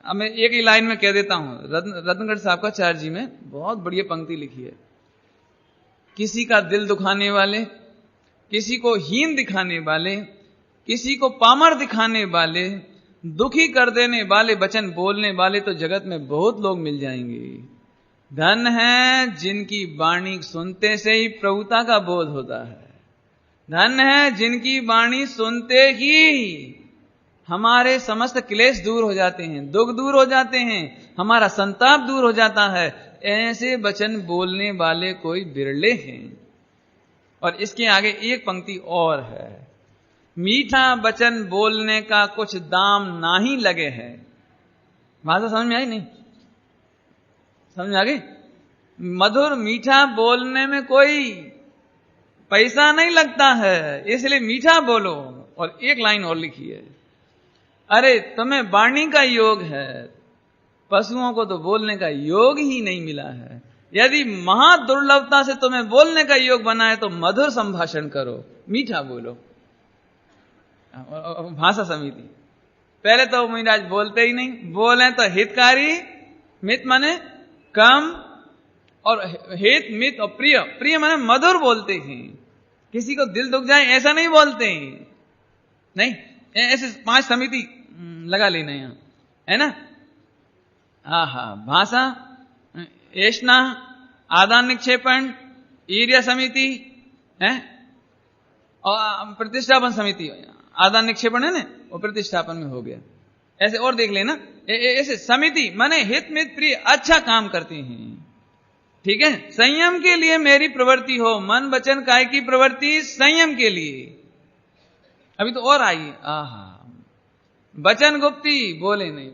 अब मैं एक ही लाइन में कह देता हूं, रत्नगढ़ साहबकाचार्य जी में बहुत बढ़िया पंक्ति लिखी है। किसी का दिल दुखाने वाले, किसी को हीन दिखाने वाले, किसी को पामर दिखाने वाले, दुखी कर देने वाले वचन बोलने वाले तो जगत में बहुत लोग मिल जाएंगे। धन है जिनकी वाणी सुनते से ही प्रभुता का बोध होता है। धन है जिनकी वाणी सुनते ही हमारे समस्त क्लेश दूर हो जाते हैं, दुख दूर हो जाते हैं, हमारा संताप दूर हो जाता है। ऐसे वचन बोलने वाले कोई बिरले हैं। और इसके आगे एक पंक्ति और है, मीठा वचन बोलने का कुछ दाम ना ही लगे है। भाषा समझ में आई नहीं? समझ आ गई? मधुर मीठा बोलने में कोई पैसा नहीं लगता है, इसलिए मीठा बोलो। और एक लाइन और लिखी है, अरे तुम्हें वाणी का योग है, पशुओं को तो बोलने का योग ही नहीं मिला है। यदि महादुर्लभता से तुम्हें बोलने का योग बना है तो मधुर संभाषण करो, मीठा बोलो। भाषा समिति, पहले तो मुनिराज बोलते ही नहीं, बोले तो हितकारी, मित माने कम, और हित मित और प्रिय, प्रिय माने मधुर बोलते हैं। किसी को दिल दुख जाए ऐसा नहीं बोलते हैं, नहीं, ऐसे 5 समिति लगा लेना यहां, है ना? भाषा, ऐष्णा, आदान निक्षेपण, ईर्ष्या समिति है, और प्रतिष्ठापन समिति। आदान निक्षेपण है ना, वो प्रतिष्ठापन में हो गया। ऐसे और देख लेना, ऐसे समिति माने हित मित प्रिय, अच्छा काम करते हैं। ठीक है, संयम के लिए मेरी प्रवृत्ति हो, मन वचन काय की प्रवृत्ति संयम के लिए। अभी तो और आई, वचन गुप्ती, बोले नहीं,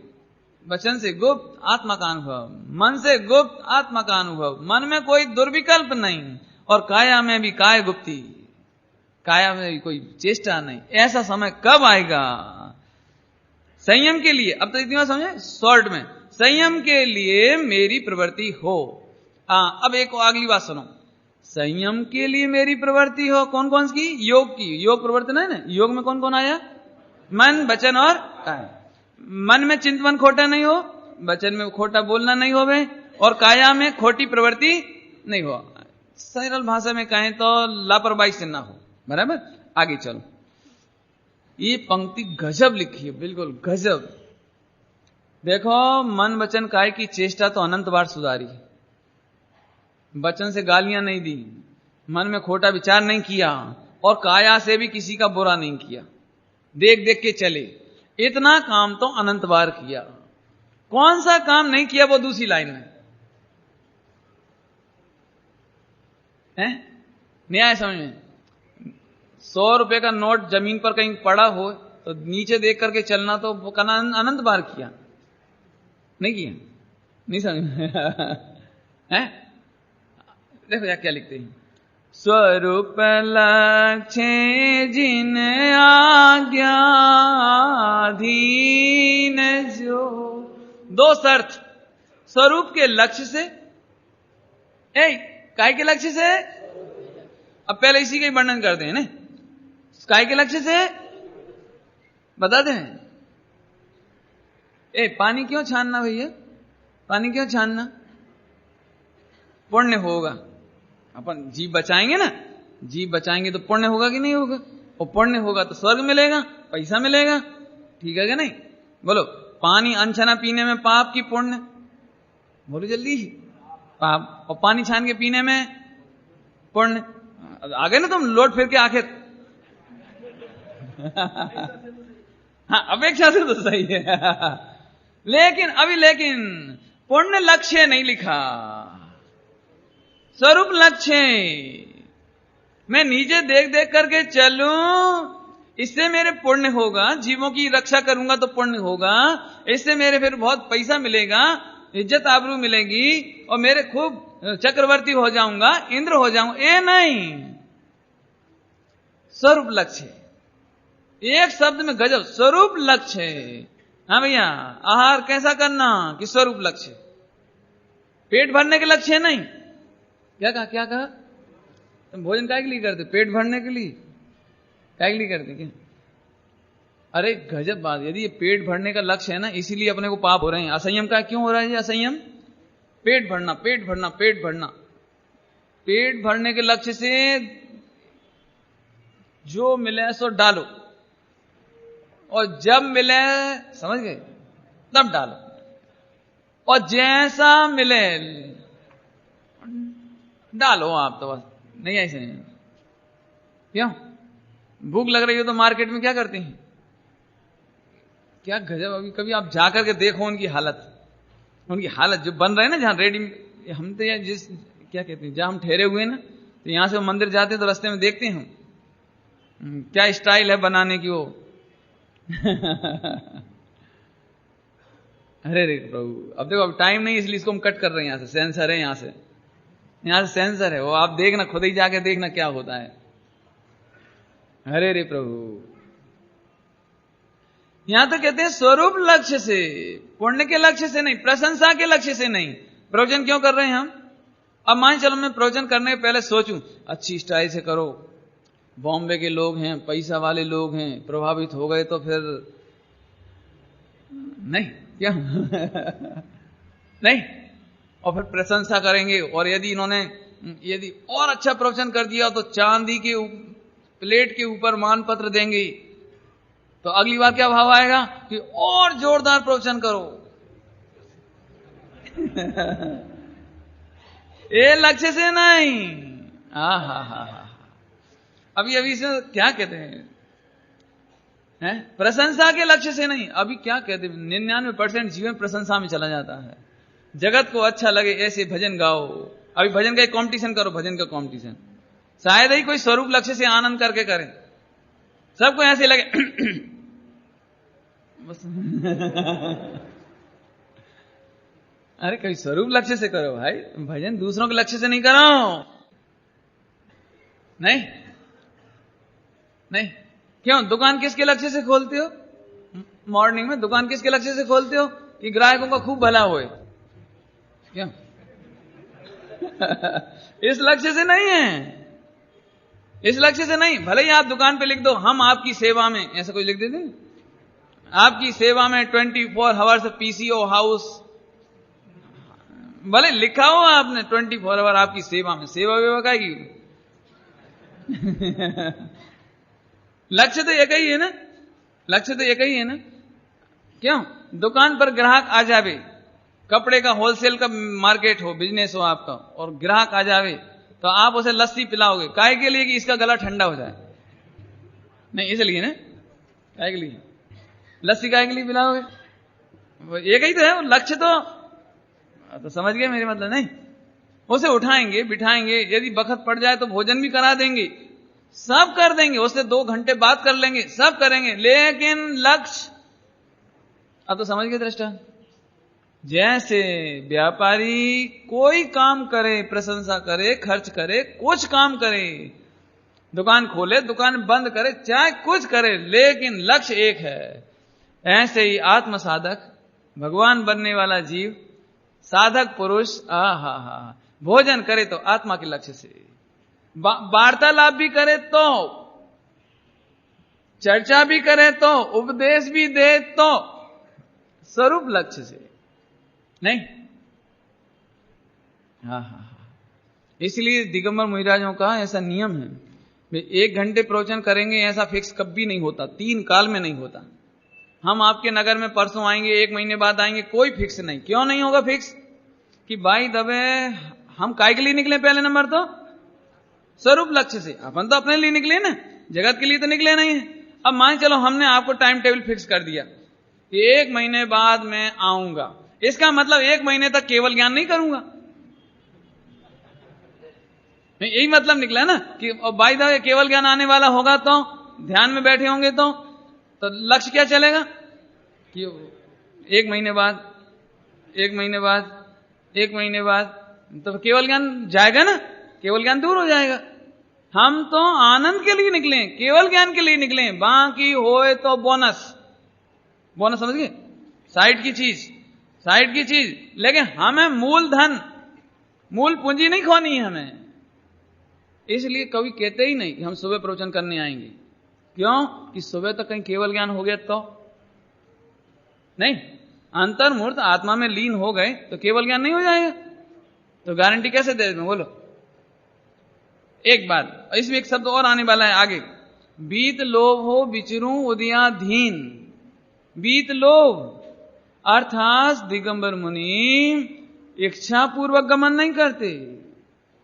वचन से गुप्त आत्मा का अनुभव, मन से गुप्त आत्मा का अनुभव, मन में कोई दुर्विकल्प नहीं, और काया में भी काय गुप्ती, काया में भी कोई चेष्टा नहीं। ऐसा समय कब आएगा? संयम के लिए, अब तो इतनी बात समझे शॉर्ट में, संयम के लिए मेरी प्रवृत्ति हो। अब एक अगली बात सुनो, संयम के लिए मेरी प्रवृत्ति हो, कौन कौन सी? योग की, योग प्रवर्तन है ना। योग में कौन कौन आया? मन वचन और काया। मन में चिंतन खोटा नहीं हो, वचन में खोटा बोलना नहीं होवे, और काया में खोटी प्रवृत्ति नहीं हो। सरल भाषा में कहें तो लापरवाही से ना हो। बराबर, आगे चलो। ये पंक्ति गजब लिखी है, बिल्कुल गजब। देखो, मन वचन काय की चेष्टा तो अनंत बार सुधारी, वचन से गालियां नहीं दी, मन में खोटा विचार नहीं किया, और काया से भी किसी का बुरा नहीं किया, देख देख के चले। इतना काम तो अनंत बार किया। कौन सा काम नहीं किया वो दूसरी लाइन में है। न्याय समझ में, 100 रुपए का नोट जमीन पर कहीं पड़ा हो तो नीचे देख करके चलना, तो वो कहना अनंत बार किया, नहीं किया? नहीं समझ में है? देखो यार क्या लिखते हैं, स्वरूप लक्ष्य जिन आज्ञाधीन जो। 2 शर्त, स्वरूप के लक्ष्य से, काय के लक्ष्य से? अब पहले इसी का ही वर्णन करते हैं ना, काय के लक्ष्य से बताते हैं। पानी क्यों छानना भैया? पानी क्यों छानना? पुण्य होगा। अपन जीव बचाएंगे ना, जीव बचाएंगे तो पुण्य होगा कि नहीं होगा? और पुण्य होगा तो स्वर्ग मिलेगा, पैसा मिलेगा, ठीक है क्या नहीं? बोलो, पानी अनछना पीने में पाप की पुण्य? बोलो जल्दी, पाप। और पानी छान के पीने में पुण्य। आ गए ना तुम लौट फिर के आखिर। हाँ, अपेक्षा से तो सही है। लेकिन पुण्य लक्ष्य नहीं लिखा, स्वरूप लक्ष्य। मैं नीचे देख देख करके चलूं, इससे मेरे पुण्य होगा, जीवों की रक्षा करूंगा तो पुण्य होगा, इससे मेरे फिर बहुत पैसा मिलेगा, इज्जत आबरू मिलेगी, और मेरे खूब चक्रवर्ती हो जाऊंगा, इंद्र हो जाऊंगा। ये नहीं, स्वरूप लक्ष्य। एक शब्द में गजब, स्वरूप लक्ष्य। हाँ भैया, आहार कैसा करना कि स्वरूप लक्ष्य, पेट भरने के लक्ष्य नहीं। क्या कहा? तुम भोजन काय के लिए करते? पेट भरने के लिए? काय के लिए करते क्या? अरे गजब बात। यदि ये पेट भरने का लक्ष्य है ना, इसीलिए अपने को पाप हो रहे हैं। असंयम का क्यों हो रहा है ये असंयम? पेट भरना, पेट भरना, पेट भरना। पेट भरने के लक्ष्य से जो मिले सो डालो, और जब मिले, समझ गए, तब डालो, और जैसा मिले डालो आप। तो बस नहीं, ऐसे नहीं। क्यों? भूख लग रही हो तो मार्केट में क्या करते हैं? क्या गजब। अभी कभी आप जाकर के देखो उनकी हालत जो बन रहे हैं ना, जहां रेडी। हम तो यार जिस क्या कहते हैं, जहां हम ठहरे हुए हैं ना, तो यहां से मंदिर जाते हैं तो रास्ते में देखते हैं हम क्या स्टाइल है बनाने की वो। अरे प्रभु, अब देखो, अब टाइम नहीं, इसलिए इसको हम कट कर रहे हैं। यहां से सेंसर है, यहां से सेंसर है, वो आप देखना, खुद ही जाके देखना क्या होता है। अरे प्रभु, यहां तो कहते हैं स्वरूप लक्ष्य से, पुण्य के लक्ष्य से नहीं, प्रशंसा के लक्ष्य से नहीं। प्रवचन क्यों कर रहे हैं हम? अब मान चलो मैं प्रवचन करने के पहले सोचूं अच्छी स्टाइल से करो, बॉम्बे के लोग हैं, पैसा वाले लोग हैं, प्रभावित हो गए तो फिर नहीं क्या? नहीं। और फिर प्रशंसा करेंगे, और यदि और अच्छा प्रवचन कर दिया तो चांदी के प्लेट के ऊपर मानपत्र देंगे। तो अगली बार क्या भाव आएगा कि और जोरदार प्रवचन करो। ये लक्ष्य से नहीं। हा। अभी से क्या कहते हैं, प्रशंसा के लक्ष्य से नहीं। अभी क्या कहते हैं, 99% जीवन प्रशंसा में चला जाता है। जगत को अच्छा लगे ऐसे भजन गाओ। अभी भजन का एक कंपटीशन करो, भजन का कंपटीशन, शायद ही कोई स्वरूप लक्ष्य से आनंद करके करें। सबको ऐसे लगे बस। अरे कोई स्वरूप लक्ष्य से करो भाई, भजन दूसरों के लक्ष्य से नहीं करो। नहीं। क्यों? दुकान किसके लक्ष्य से खोलते हो? मॉर्निंग में दुकान किसके लक्ष्य से खोलते हो कि ग्राहकों का खूब भला होए? क्यों? इस लक्ष्य से नहीं है, इस लक्ष्य से नहीं। भले ही आप दुकान पे लिख दो हम आपकी सेवा में, ऐसा कोई लिख देते, आपकी सेवा में 24 आवर्स पीसीओ हाउस, भले लिखा हो आपने 24 आवर आपकी सेवा में, सेवा वेवा का ही। लक्ष्य तो एक ही है ना, लक्ष्य तो एक ही है ना। क्यों? दुकान पर ग्राहक आ जावे, कपड़े का होलसेल का मार्केट हो, बिजनेस हो आपका, और ग्राहक आ जावे तो आप उसे लस्सी पिलाओगे, काहे के लिए कि इसका गला ठंडा हो जाए? नहीं, इसलिए ना, काहे के लिए लस्सी काहे के लिए पिलाओगे? एक ही तो है लक्ष्य। तो समझ गए मेरे मतलब? नहीं, उसे उठाएंगे बिठाएंगे, यदि बखत पड़ जाए तो भोजन भी करा देंगे, सब कर देंगे, उससे 2 घंटे बात कर लेंगे, सब करेंगे, लेकिन लक्ष्य। अब तो समझ गए दृष्टा? जैसे व्यापारी कोई काम करे, प्रशंसा करे, खर्च करे, कुछ काम करे, दुकान खोले, दुकान बंद करे, चाहे कुछ करे, लेकिन लक्ष्य एक है। ऐसे ही आत्म साधक, भगवान बनने वाला जीव, साधक पुरुष, भोजन करे तो आत्मा के लक्ष्य से, वार्तालाप भी करे तो, चर्चा भी करे तो, उपदेश भी दे तो, स्वरूप लक्ष्य से नहीं। इसलिए दिगंबर मुनिराजों का ऐसा नियम है, वे 1 घंटे प्रवचन करेंगे, ऐसा फिक्स कभी नहीं होता, 3 काल में नहीं होता। हम आपके नगर में परसों आएंगे, 1 महीने बाद आएंगे, कोई फिक्स नहीं। क्यों नहीं होगा फिक्स? कि भाई दबे हम काय के लिए निकले? पहले नंबर तो स्वरूप लक्ष्य से, अपन तो अपने लिए निकले ना, जगत के लिए तो निकले नहीं है। अब मान चलो हमने आपको टाइम टेबल फिक्स कर दिया कि 1 महीने बाद मैं आऊंगा, इसका मतलब 1 महीने तक केवल ज्ञान नहीं करूंगा, यही मतलब निकला ना कि भाई दबे केवल ज्ञान आने वाला होगा तो ध्यान में बैठे होंगे तो लक्ष्य क्या चलेगा कि 1 महीने बाद, 1 महीने बाद, 1 महीने बाद, तो केवल ज्ञान जाएगा ना, केवल ज्ञान दूर हो जाएगा। हम तो आनंद के लिए निकले, केवल ज्ञान के लिए निकले, बाकी होए तो बोनस, बोनस समझ गए, साइड की चीज, साइड की चीज, लेकिन हमें मूल धन, मूल पूंजी नहीं खोनी है हमें। इसलिए कभी कहते ही नहीं कि हम सुबह प्रवचन करने आएंगे। क्यों? कि सुबह तक कहीं केवल ज्ञान हो गया तो नहीं, अंतर्मूर्त आत्मा में लीन हो गए तो केवल ज्ञान नहीं हो जाएगा, तो गारंटी कैसे दे दें? बोलो। एक बात, इसमें एक शब्द और आने वाला है आगे, बीत लोभ हो विचरूं उदयाधीन। बीत लोभ अर्थात दिगंबर मुनि इच्छा पूर्वक गमन नहीं करते।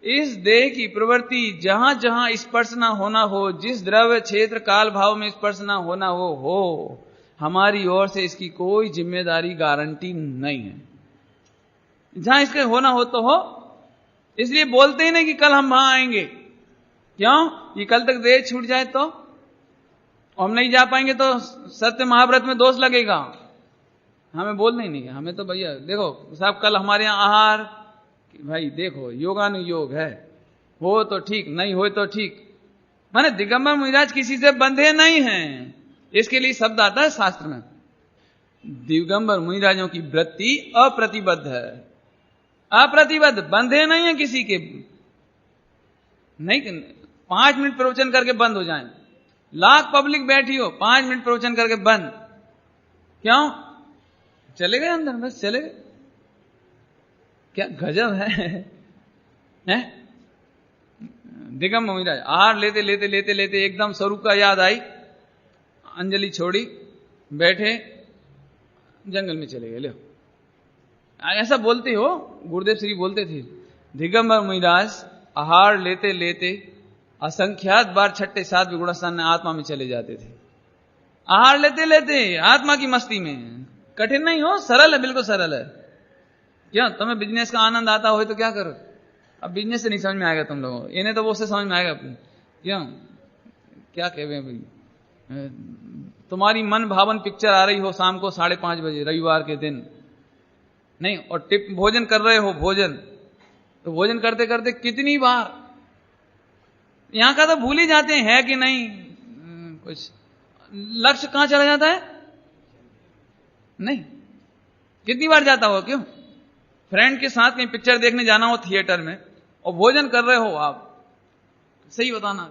इस देह की प्रवृत्ति जहां जहां स्पर्श ना होना हो, जिस द्रव्य क्षेत्र काल भाव में स्पर्श ना होना हो, हमारी ओर से इसकी कोई जिम्मेदारी गारंटी नहीं है। जहां इसके होना हो तो हो, इसलिए बोलते ही नहीं कि कल हम वहां आएंगे। क्यों? ये कल तक देह छूट जाए तो हम नहीं जा पाएंगे तो सत्य महाव्रत में दोष लगेगा। हमें बोलना ही नहीं है, हमें तो भैया देखो साहब कल हमारे यहां आहार, भाई देखो योगानुयोग है, हो तो ठीक, नहीं हो तो ठीक। माने दिगंबर मुनिराज किसी से बंधे नहीं हैं, इसके लिए शब्द आता है शास्त्र में, दिगंबर मुनिराजों की वृत्ति अप्रतिबद्ध है, अप्रतिबद्ध, बंधे नहीं है किसी के। नहीं 5 मिनट प्रवचन करके बंद हो जाएं, लाख पब्लिक बैठी हो, 5 मिनट प्रवचन करके बंद, क्यों? चले गए अंदर, बस चले गए। क्या गजब है? दिगंबर मुनिराज आहार लेते लेते लेते लेते एकदम स्वरूप का याद आई, अंजलि छोड़ी, बैठे, जंगल में चले गए। लो ऐसा बोलते हो, गुरुदेव श्री बोलते थे, दिगंबर मुनिराज आहार लेते लेते असंख्यात बार 6ठे 7वें गुणस्थान में आत्मा में चले जाते थे। आहार लेते लेते आत्मा की मस्ती में। कठिन नहीं हो, सरल है, बिल्कुल सरल है। क्या तुम्हें बिजनेस का आनंद आता हो तो क्या करो? अब बिजनेस से नहीं समझ में आएगा तुम लोगों को, इन्हें तो वो से समझ में आएगा। क्यों? क्या कहे भाई, तुम्हारी मन भावन पिक्चर आ रही हो शाम को 5:30 बजे रविवार के दिन, नहीं, और टिप भोजन कर रहे हो, भोजन तो भोजन करते करते कितनी बार यहां का तो भूल ही जाते हैं कि नहीं, कुछ लक्ष्य कहां चला जाता है? नहीं, कितनी बार जाता हो? क्यों? फ्रेंड के साथ कहीं पिक्चर देखने जाना हो थिएटर में और भोजन कर रहे हो आप, सही बताना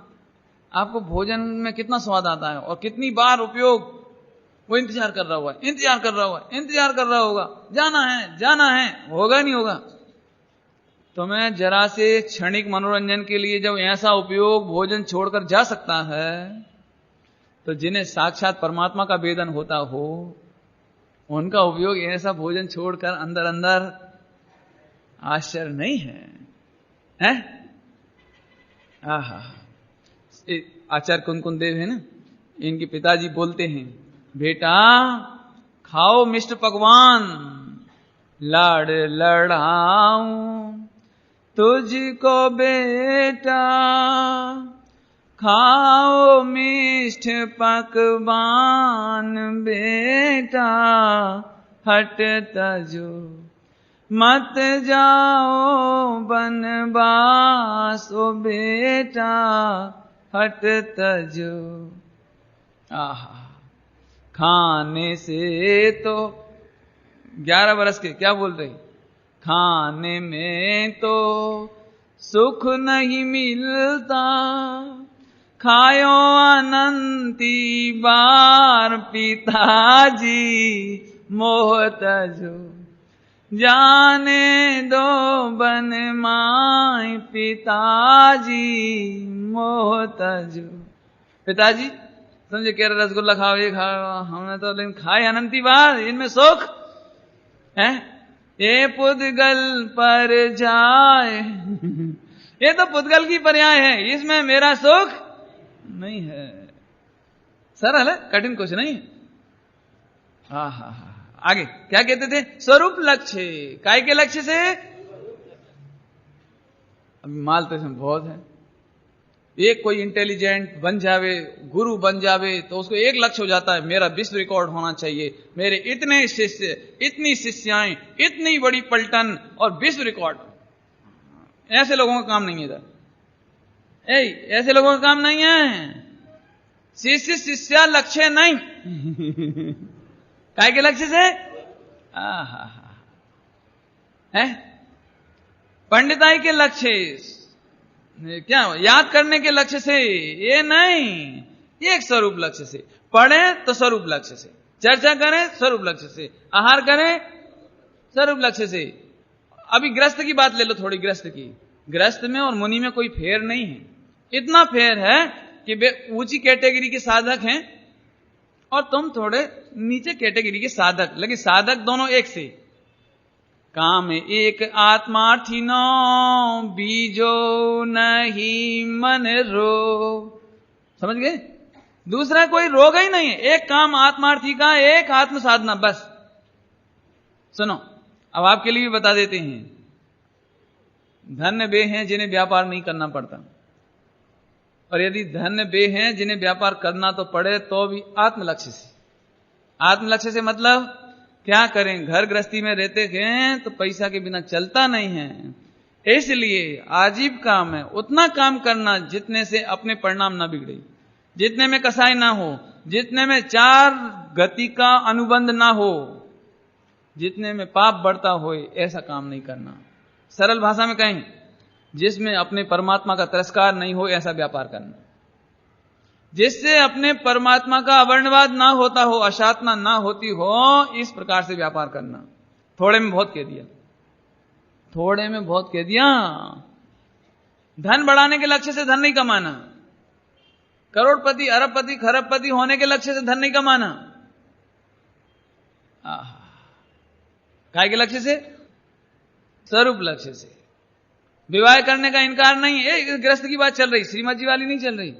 आपको भोजन में कितना स्वाद आता है और कितनी बार उपयोग, वो इंतजार कर रहा हुआ है, इंतजार कर रहा हुआ है, इंतजार कर रहा होगा, जाना है, जाना है, होगा नहीं होगा। तुम्हें जरा से क्षणिक मनोरंजन के लिए जब ऐसा उपयोग भोजन छोड़कर जा सकता है, तो जिन्हें साक्षात परमात्मा का वेदन होता हो, उनका उपयोग ऐसा भोजन छोड़कर अंदर अंदर आश्चर्य नहीं है, हैं? आहा, आचार्य कुंकुन देव है ना, इनके पिताजी बोलते हैं, बेटा खाओ मिष्ट पकवान, लाड़ लड़ाऊं तुझको बेटा, खाओ मिष्ट पकवान बेटा, हट तजो मत जाओ बनवास ओ बेटा, हट तजो। आहा, खाने से तो 11 वर्ष के क्या बोल रहे, खाने में तो सुख नहीं मिलता, खायो अनंती बार पिताजी मोह तजो, जाने दो बन माई पिताजी मोहतजो। पिताजी समझे कह रहे रसगुल्ला खाओ, ये खाओ, हमने तो लेकिन खाए अनंती बार, इनमें सुख है। ये पुद्गल पर जाए ये तो पुद्गल की पर्याय है, इसमें मेरा सुख नहीं है। सरल है, कठिन कुछ नहीं। हा हा हा। आगे क्या कहते थे? स्वरूप लक्ष्य। काय के लक्ष्य से? अभी माल तो इसमें बहुत है। एक कोई इंटेलिजेंट बन जावे, गुरु बन जावे, तो उसको एक लक्ष्य हो जाता है, मेरा विश्व रिकॉर्ड होना चाहिए, मेरे इतने शिष्य, इतनी शिष्याएं, इतनी बड़ी पलटन और विश्व रिकॉर्ड। ऐसे लोगों का काम नहीं है इधर। ऐसे लोगों का काम नहीं है। शिष्य शिष्या लक्ष्य नहीं काय के लक्ष्य से? है पंडिताई के लक्ष्य, क्या याद करने के लक्ष्य से ये नहीं, ये एक स्वरूप लक्ष्य से। पढ़े तो स्वरूप लक्ष्य से, चर्चा करें स्वरूप लक्ष्य से, आहार करें स्वरूप लक्ष्य से। अभी गृहस्थ की बात ले लो थोड़ी। गृहस्थ की, गृहस्थ में और मुनि में कोई फेर नहीं है। इतना फेर है कि वे ऊंची कैटेगरी के साधक हैं और तुम थोड़े नीचे कैटेगरी के साधक, लेकिन साधक दोनों एक से। काम एक आत्मार्थी नो बीजो नहीं मन रो। समझ गए? दूसरा कोई रोग ही नहीं है, एक काम आत्मार्थी का, एक आत्म साधना, बस। सुनो अब आपके लिए भी बता देते हैं। धन्य वे हैं जिन्हें व्यापार नहीं करना पड़ता, और यदि धन्य वे हैं जिन्हें व्यापार करना तो पड़े तो भी आत्म लक्ष्य से। आत्म लक्ष्य से मतलब क्या करें, घर गृहस्थी में रहते हैं तो पैसा के बिना चलता नहीं है, इसलिए आजीविका में उतना काम करना जितने से अपने परिणाम ना बिगड़े, जितने में कसाई ना हो, जितने में चार गति का अनुबंध ना हो, जितने में पाप बढ़ता हो, ऐसा काम नहीं करना। सरल भाषा में कहें, जिसमें अपने परमात्मा का तिरस्कार नहीं हो, ऐसा व्यापार करना। जिससे अपने परमात्मा का अवर्णवाद ना होता हो, अशातना ना होती हो, इस प्रकार से व्यापार करना। थोड़े में बहुत कह दिया, थोड़े में बहुत कह दिया। धन बढ़ाने के लक्ष्य से धन नहीं कमाना, करोड़पति अरबपति खरबपति होने के लक्ष्य से धन नहीं कमाना। काय के लक्ष्य से? स्वरूप लक्ष्य से। विवाह करने का इनकार नहीं है। गृहस्थ की बात चल रही, श्रीमद जी वाली नहीं चल रही।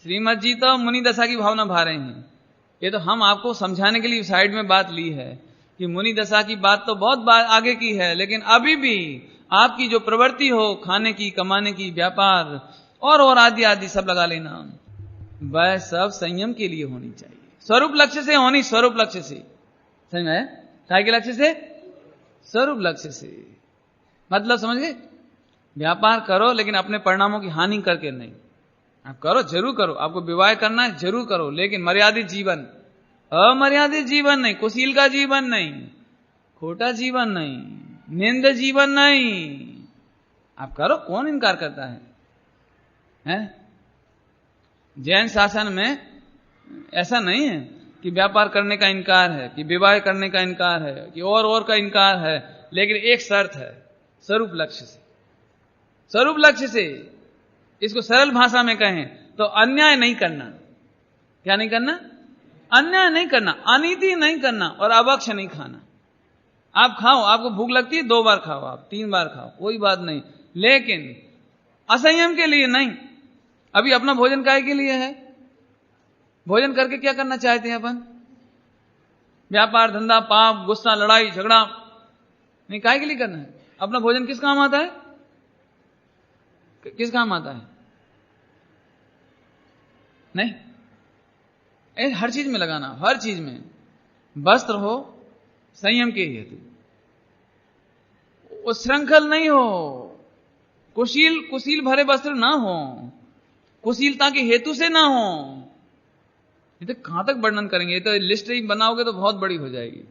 श्रीमद जी तो मुनि दशा की भावना भा रहे हैं। ये तो हम आपको समझाने के लिए साइड में बात ली है कि मुनि दशा की बात तो बहुत आगे की है, लेकिन अभी भी आपकी जो प्रवृत्ति हो, खाने की, कमाने की, व्यापार और आदि आदि सब लगा लेना, वह सब संयम के लिए होनी चाहिए। स्वरूप लक्ष्य से होनी, स्वरूप लक्ष्य से। समझ में? काय के लक्ष्य से? स्वरूप लक्ष्य से। मतलब समझ गए? व्यापार करो लेकिन अपने परिणामों की हानि करके नहीं। आप करो, जरूर करो, आपको विवाह करना है जरूर करो, लेकिन मर्यादित जीवन, अमर्यादित जीवन नहीं, कुशील का जीवन नहीं, खोटा जीवन नहीं, निंद जीवन नहीं। आप करो, कौन इनकार करता है? जैन शासन में ऐसा नहीं है कि व्यापार करने का इनकार है, कि विवाह करने का इनकार है, कि और का इनकार है, लेकिन एक शर्त है, स्वरूप लक्ष्य से। स्वरूप लक्ष्य से, इसको सरल भाषा में कहें तो अन्याय नहीं करना। क्या नहीं करना? अन्याय नहीं करना, अनीति नहीं करना और अभक्ष नहीं खाना। आप खाओ, आपको भूख लगती है 2 बार खाओ, आप 3 बार खाओ, कोई बात नहीं, लेकिन असंयम के लिए नहीं। अभी अपना भोजन काय के लिए है? भोजन करके क्या करना चाहते हैं अपन? व्यापार धंधा, पाप, गुस्सा, लड़ाई झगड़ा नहीं, काय के लिए करना है? अपना भोजन किस काम आता है? किस काम आता है? नहीं, हर चीज में लगाना, हर चीज में। वस्त्र हो संयम के हेतु, उच्छृंखल नहीं हो, कुशील भरे वस्त्र ना हो, कुशीलता के हेतु से ना हो। ये तो कहां तक वर्णन करेंगे, ये तो लिस्ट ही बनाओगे तो बहुत बड़ी हो जाएगी,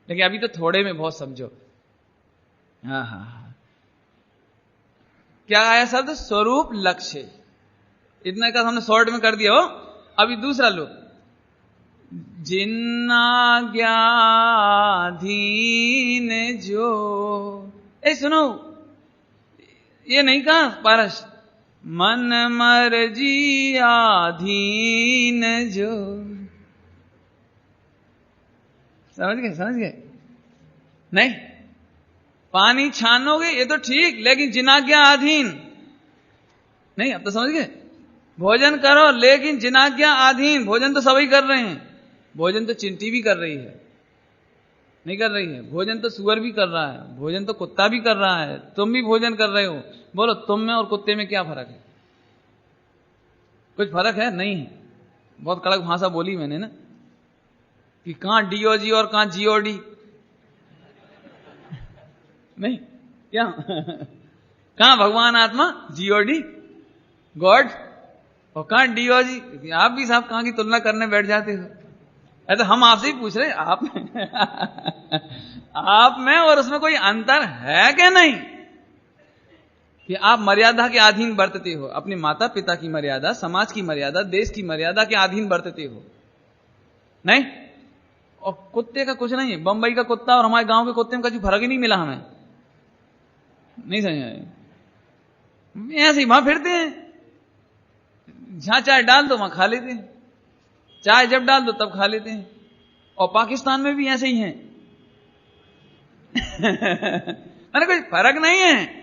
लेकिन अभी तो थोड़े में बहुत समझो। हाँ, क्या आया शब्द? स्वरूप लक्ष्य। इतना का हमने शॉर्ट में कर दिया हो। अभी दूसरा लो, जिन्ना ज्ञाधीन जो सुनो, ये नहीं कहा पारस, मन मर्जी आधीन जो, समझ गए? नहीं, पानी छानोगे ये तो ठीक, लेकिन जिनाज्ञा अधीन नहीं। अब तो समझ गए? भोजन करो लेकिन जिनाज्ञा अधीन। भोजन तो सभी कर रहे हैं, भोजन तो चिंटी भी कर रही है, नहीं कर रही है? भोजन तो सुअर भी कर रहा है, भोजन तो कुत्ता भी कर रहा है, तुम भी भोजन कर रहे हो। बोलो तुम में और कुत्ते में क्या फर्क है? कुछ फर्क है? नहीं है। बहुत कड़क भाषा बोली मैंने ना, कि कहां डीओजी और कहां जीओडी। नहीं क्या? कहां भगवान आत्मा जीओडी गॉड, और कहां डीओजी। आप भी साहब कहां की तुलना करने बैठ जाते हो? तो हम आपसे ही पूछ रहे, आप में और उसमें कोई अंतर है क्या? नहीं, कि आप मर्यादा के अधीन बरतते हो, अपने माता पिता की मर्यादा, समाज की मर्यादा, देश की मर्यादा के अधीन बरतते हो, नहीं? और कुत्ते का कुछ नहीं है। बंबई का कुत्ता और हमारे गांव के कुत्ते में कुछ फर्क ही नहीं मिला हमें, नहीं समझ आए? ऐसे ही वहां फिरते हैं, जहां चाय डाल दो वहां खा लेते हैं, चाय जब डाल दो तब खा लेते हैं। और पाकिस्तान में भी ऐसे ही हैं। अरे कोई फर्क नहीं है,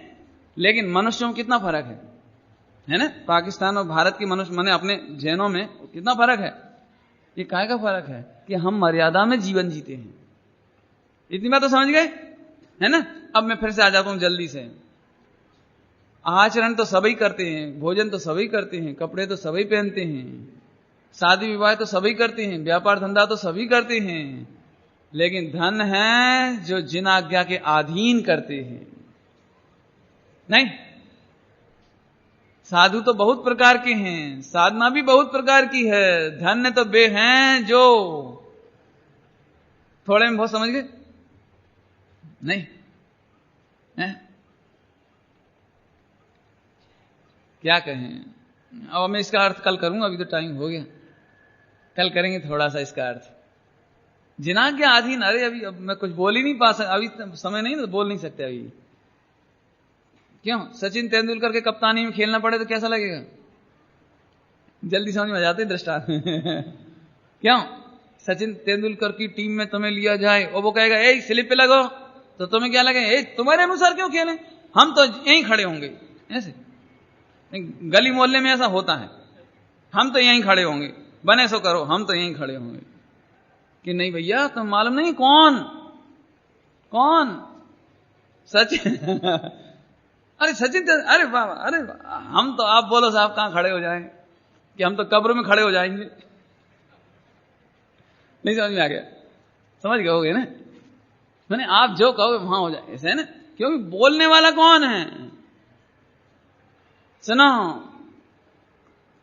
लेकिन मनुष्यों में कितना फर्क है ना? पाकिस्तान और भारत के मनुष्य माने अपने जैनों में कितना फर्क है? ये काहे का फर्क है? कि हम मर्यादा में जीवन जीते हैं। इतनी बात तो समझ गए, है ना? अब मैं फिर से आ जाता हूं जल्दी से। आचरण तो सभी करते हैं, भोजन तो सभी करते हैं, कपड़े तो सभी पहनते हैं, शादी विवाह तो सभी करते हैं, व्यापार धंधा तो सभी करते हैं, लेकिन धन है जो जिन आज्ञा के अधीन करते हैं। नहीं, साधु तो बहुत प्रकार के हैं, साधना भी बहुत प्रकार की है, धन्य तो वे हैं जो थोड़े में बहुत, समझ गए? नहीं है? क्या कहें? अब मैं इसका अर्थ कल करूंगा, अभी तो टाइम हो गया, कल करेंगे थोड़ा सा इसका अर्थ। जिनाज्ञा अधीन, अरे अभी अब मैं कुछ बोल ही नहीं पा सकता, अभी समय नहीं तो बोल नहीं सकते अभी। क्यों? सचिन तेंदुलकर के कप्तानी में खेलना पड़े तो कैसा लगेगा? जल्दी समझ में आ जाते दृष्टांत। क्यों? सचिन तेंदुलकर की टीम में तुम्हें लिया जाए और वो कहेगा ए स्लिप पे लगो, तो तुम्हें क्या लगेगा? ए तुम्हारे अनुसार क्यों खेलें, हम तो यहीं खड़े होंगे। ऐसे गली मोहल्ले में ऐसा होता है, हम तो यहीं खड़े होंगे, बने सो करो, हम तो यहीं खड़े होंगे। कि नहीं भैया, तुम मालूम नहीं कौन सचिन। अरे सचिन, अरे बाबा, अरे हम तो, आप बोलो साहब कहां खड़े हो जाएं? कि हम तो कब्र में खड़े हो जाएंगे। नहीं समझ में आ गया? समझ गए होगे ना? मैंने आप जो कहोगे वहां हो जाए, ऐसे है ना? क्योंकि बोलने वाला कौन है? सुनो,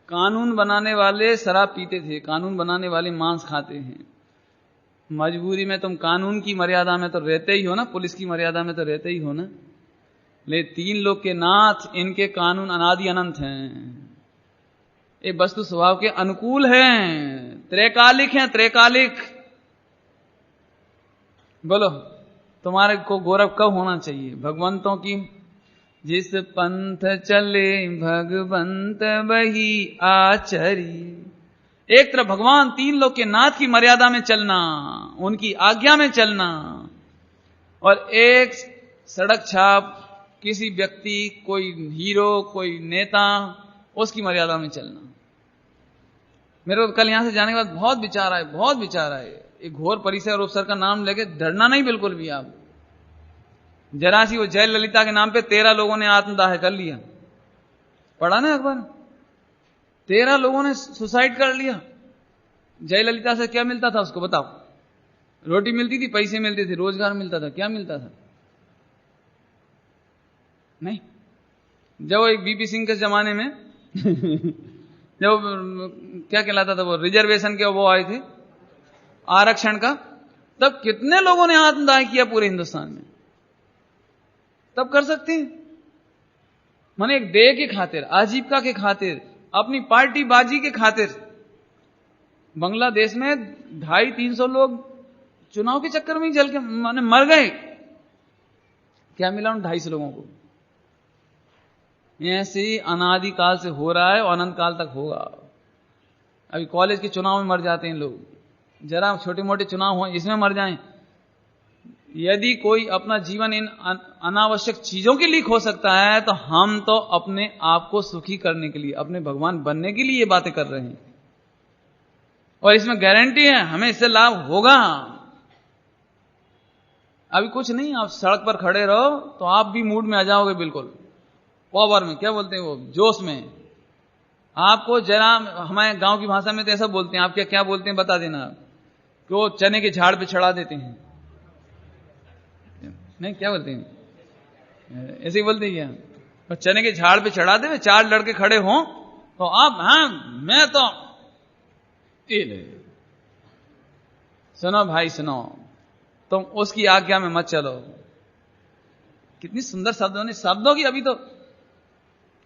कानून बनाने वाले शराब पीते थे, कानून बनाने वाले मांस खाते हैं। मजबूरी में तुम कानून की मर्यादा में तो रहते ही हो ना, पुलिस की मर्यादा में तो रहते ही हो ना। ले तीन लोग के नाथ, इनके कानून अनादि अनंत हैं, ये वस्तु स्वभाव के अनुकूल हैं, त्रैकालिक हैं, त्रैकालिक। बोलो तुम्हारे को गौरव कब होना चाहिए? भगवंतों की जिस पंथ चले भगवंत वही आचरी। एक तरफ भगवान तीन लोग के नाथ की मर्यादा में चलना, उनकी आज्ञा में चलना, और एक सड़क छाप किसी व्यक्ति, कोई हीरो, कोई नेता, उसकी मर्यादा में चलना। मेरे को कल यहां से जाने के बाद बहुत विचार आए, बहुत विचार आए। एक घोर परिसर अफसर का नाम लेके डरना नहीं बिल्कुल भी। आप जरा सी वो जय ललिता के नाम पे 13 लोगों ने आत्मदाह कर लिया, पढ़ा ना अखबार? 13 लोगों ने सुसाइड कर लिया। जय ललिता से क्या मिलता था उसको बताओ? रोटी मिलती थी, पैसे मिलते थे, रोजगार मिलता था, क्या मिलता था? नहीं। जब एक बीपी सिंह के जमाने में जब क्या कहलाता था वो, रिजर्वेशन के वो आए थे, आरक्षण का, तब कितने लोगों ने आत्मदाह किया पूरे हिंदुस्तान में? तब कर सकते हैं? माने एक देह के खातिर, आजीविका के खातिर, अपनी पार्टी बाजी के खातिर। बांग्लादेश में 250-300 लोग चुनाव के चक्कर में ही जल के माने मर गए। क्या मिला उन 250 लोगों को? ऐसे ही अनादिकाल से हो रहा है और अनंत काल तक होगा। अभी कॉलेज के चुनाव में मर जाते हैं लोग, जरा छोटे मोटे चुनाव हो इसमें मर जाएं। यदि कोई अपना जीवन इन अनावश्यक चीजों के लिए खो सकता है, तो हम तो अपने आप को सुखी करने के लिए, अपने भगवान बनने के लिए ये बातें कर रहे हैं, और इसमें गारंटी है हमें इससे लाभ होगा। अभी कुछ नहीं, आप सड़क पर खड़े रहो तो आप भी मूड में आ जाओगे, बिल्कुल पावर में, क्या बोलते हैं वो, जोश में। आपको जरा, हमारे गांव की भाषा में तो ऐसा बोलते हैं, आप क्या बोलते हैं बता देना, कि वो चने के झाड़ पे चढ़ा देते हैं, नहीं क्या बोलते हैं, ऐसे ही बोलते हैं क्या? और चने के झाड़ पे चढ़ा दे, 4 लड़के खड़े हों तो आप, हाँ मैं तो सुनो भाई सुनो, तुम उसकी आज्ञा में मत चलो। कितनी सुंदर शब्दों की अभी तो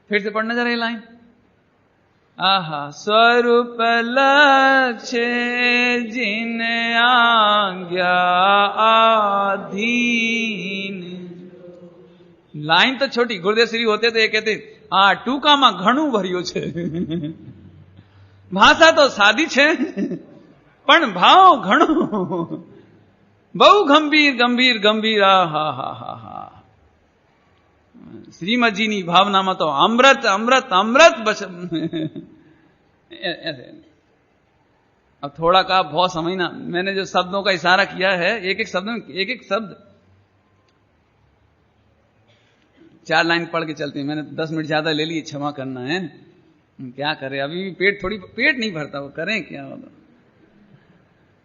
फिर से पढ़ना जरा ये लाइन। आहा, स्वरूप लक्ष्य जिन आज्ञा आधीन। लाइन तो छोटी, गुरुदेव श्री होते तो ये कहते टूकामा घणું ભર્યું છે। भाषा तो सादी छे पण भाव घणो, बहु गंभीर गंभीर गंभीर। हा हा हा हा, श्रीमद जी की भावना में तो अमृत अमृत अमृत बच। अब थोड़ा का बहुत समझना, मैंने जो शब्दों का इशारा किया है, एक एक शब्द में एक एक शब्द 4 लाइन पढ़ के चलते हैं। मैंने 10 मिनट ज्यादा ले लिए, क्षमा करना है, क्या करें, अभी भी पेट नहीं भरता, वो करें क्या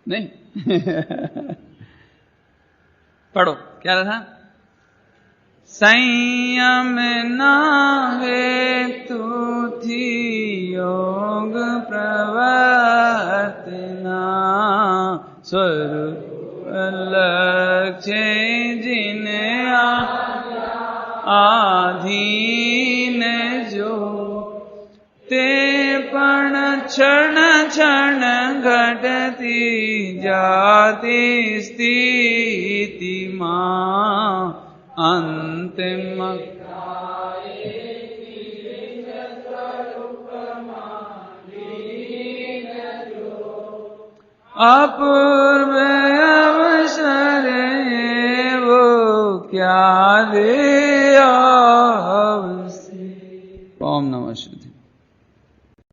नहीं। पढ़ो, क्या रहा? संयम ना हेतु थी योग प्रवर्तना, स्वरूप लक्ष्य जिन आधीन जो, ते पण क्षण क्षण घटती जाती स्थिति मां अंतिम। अपूर्व अवसर वो क्या दे। ओम नमः शिवाय।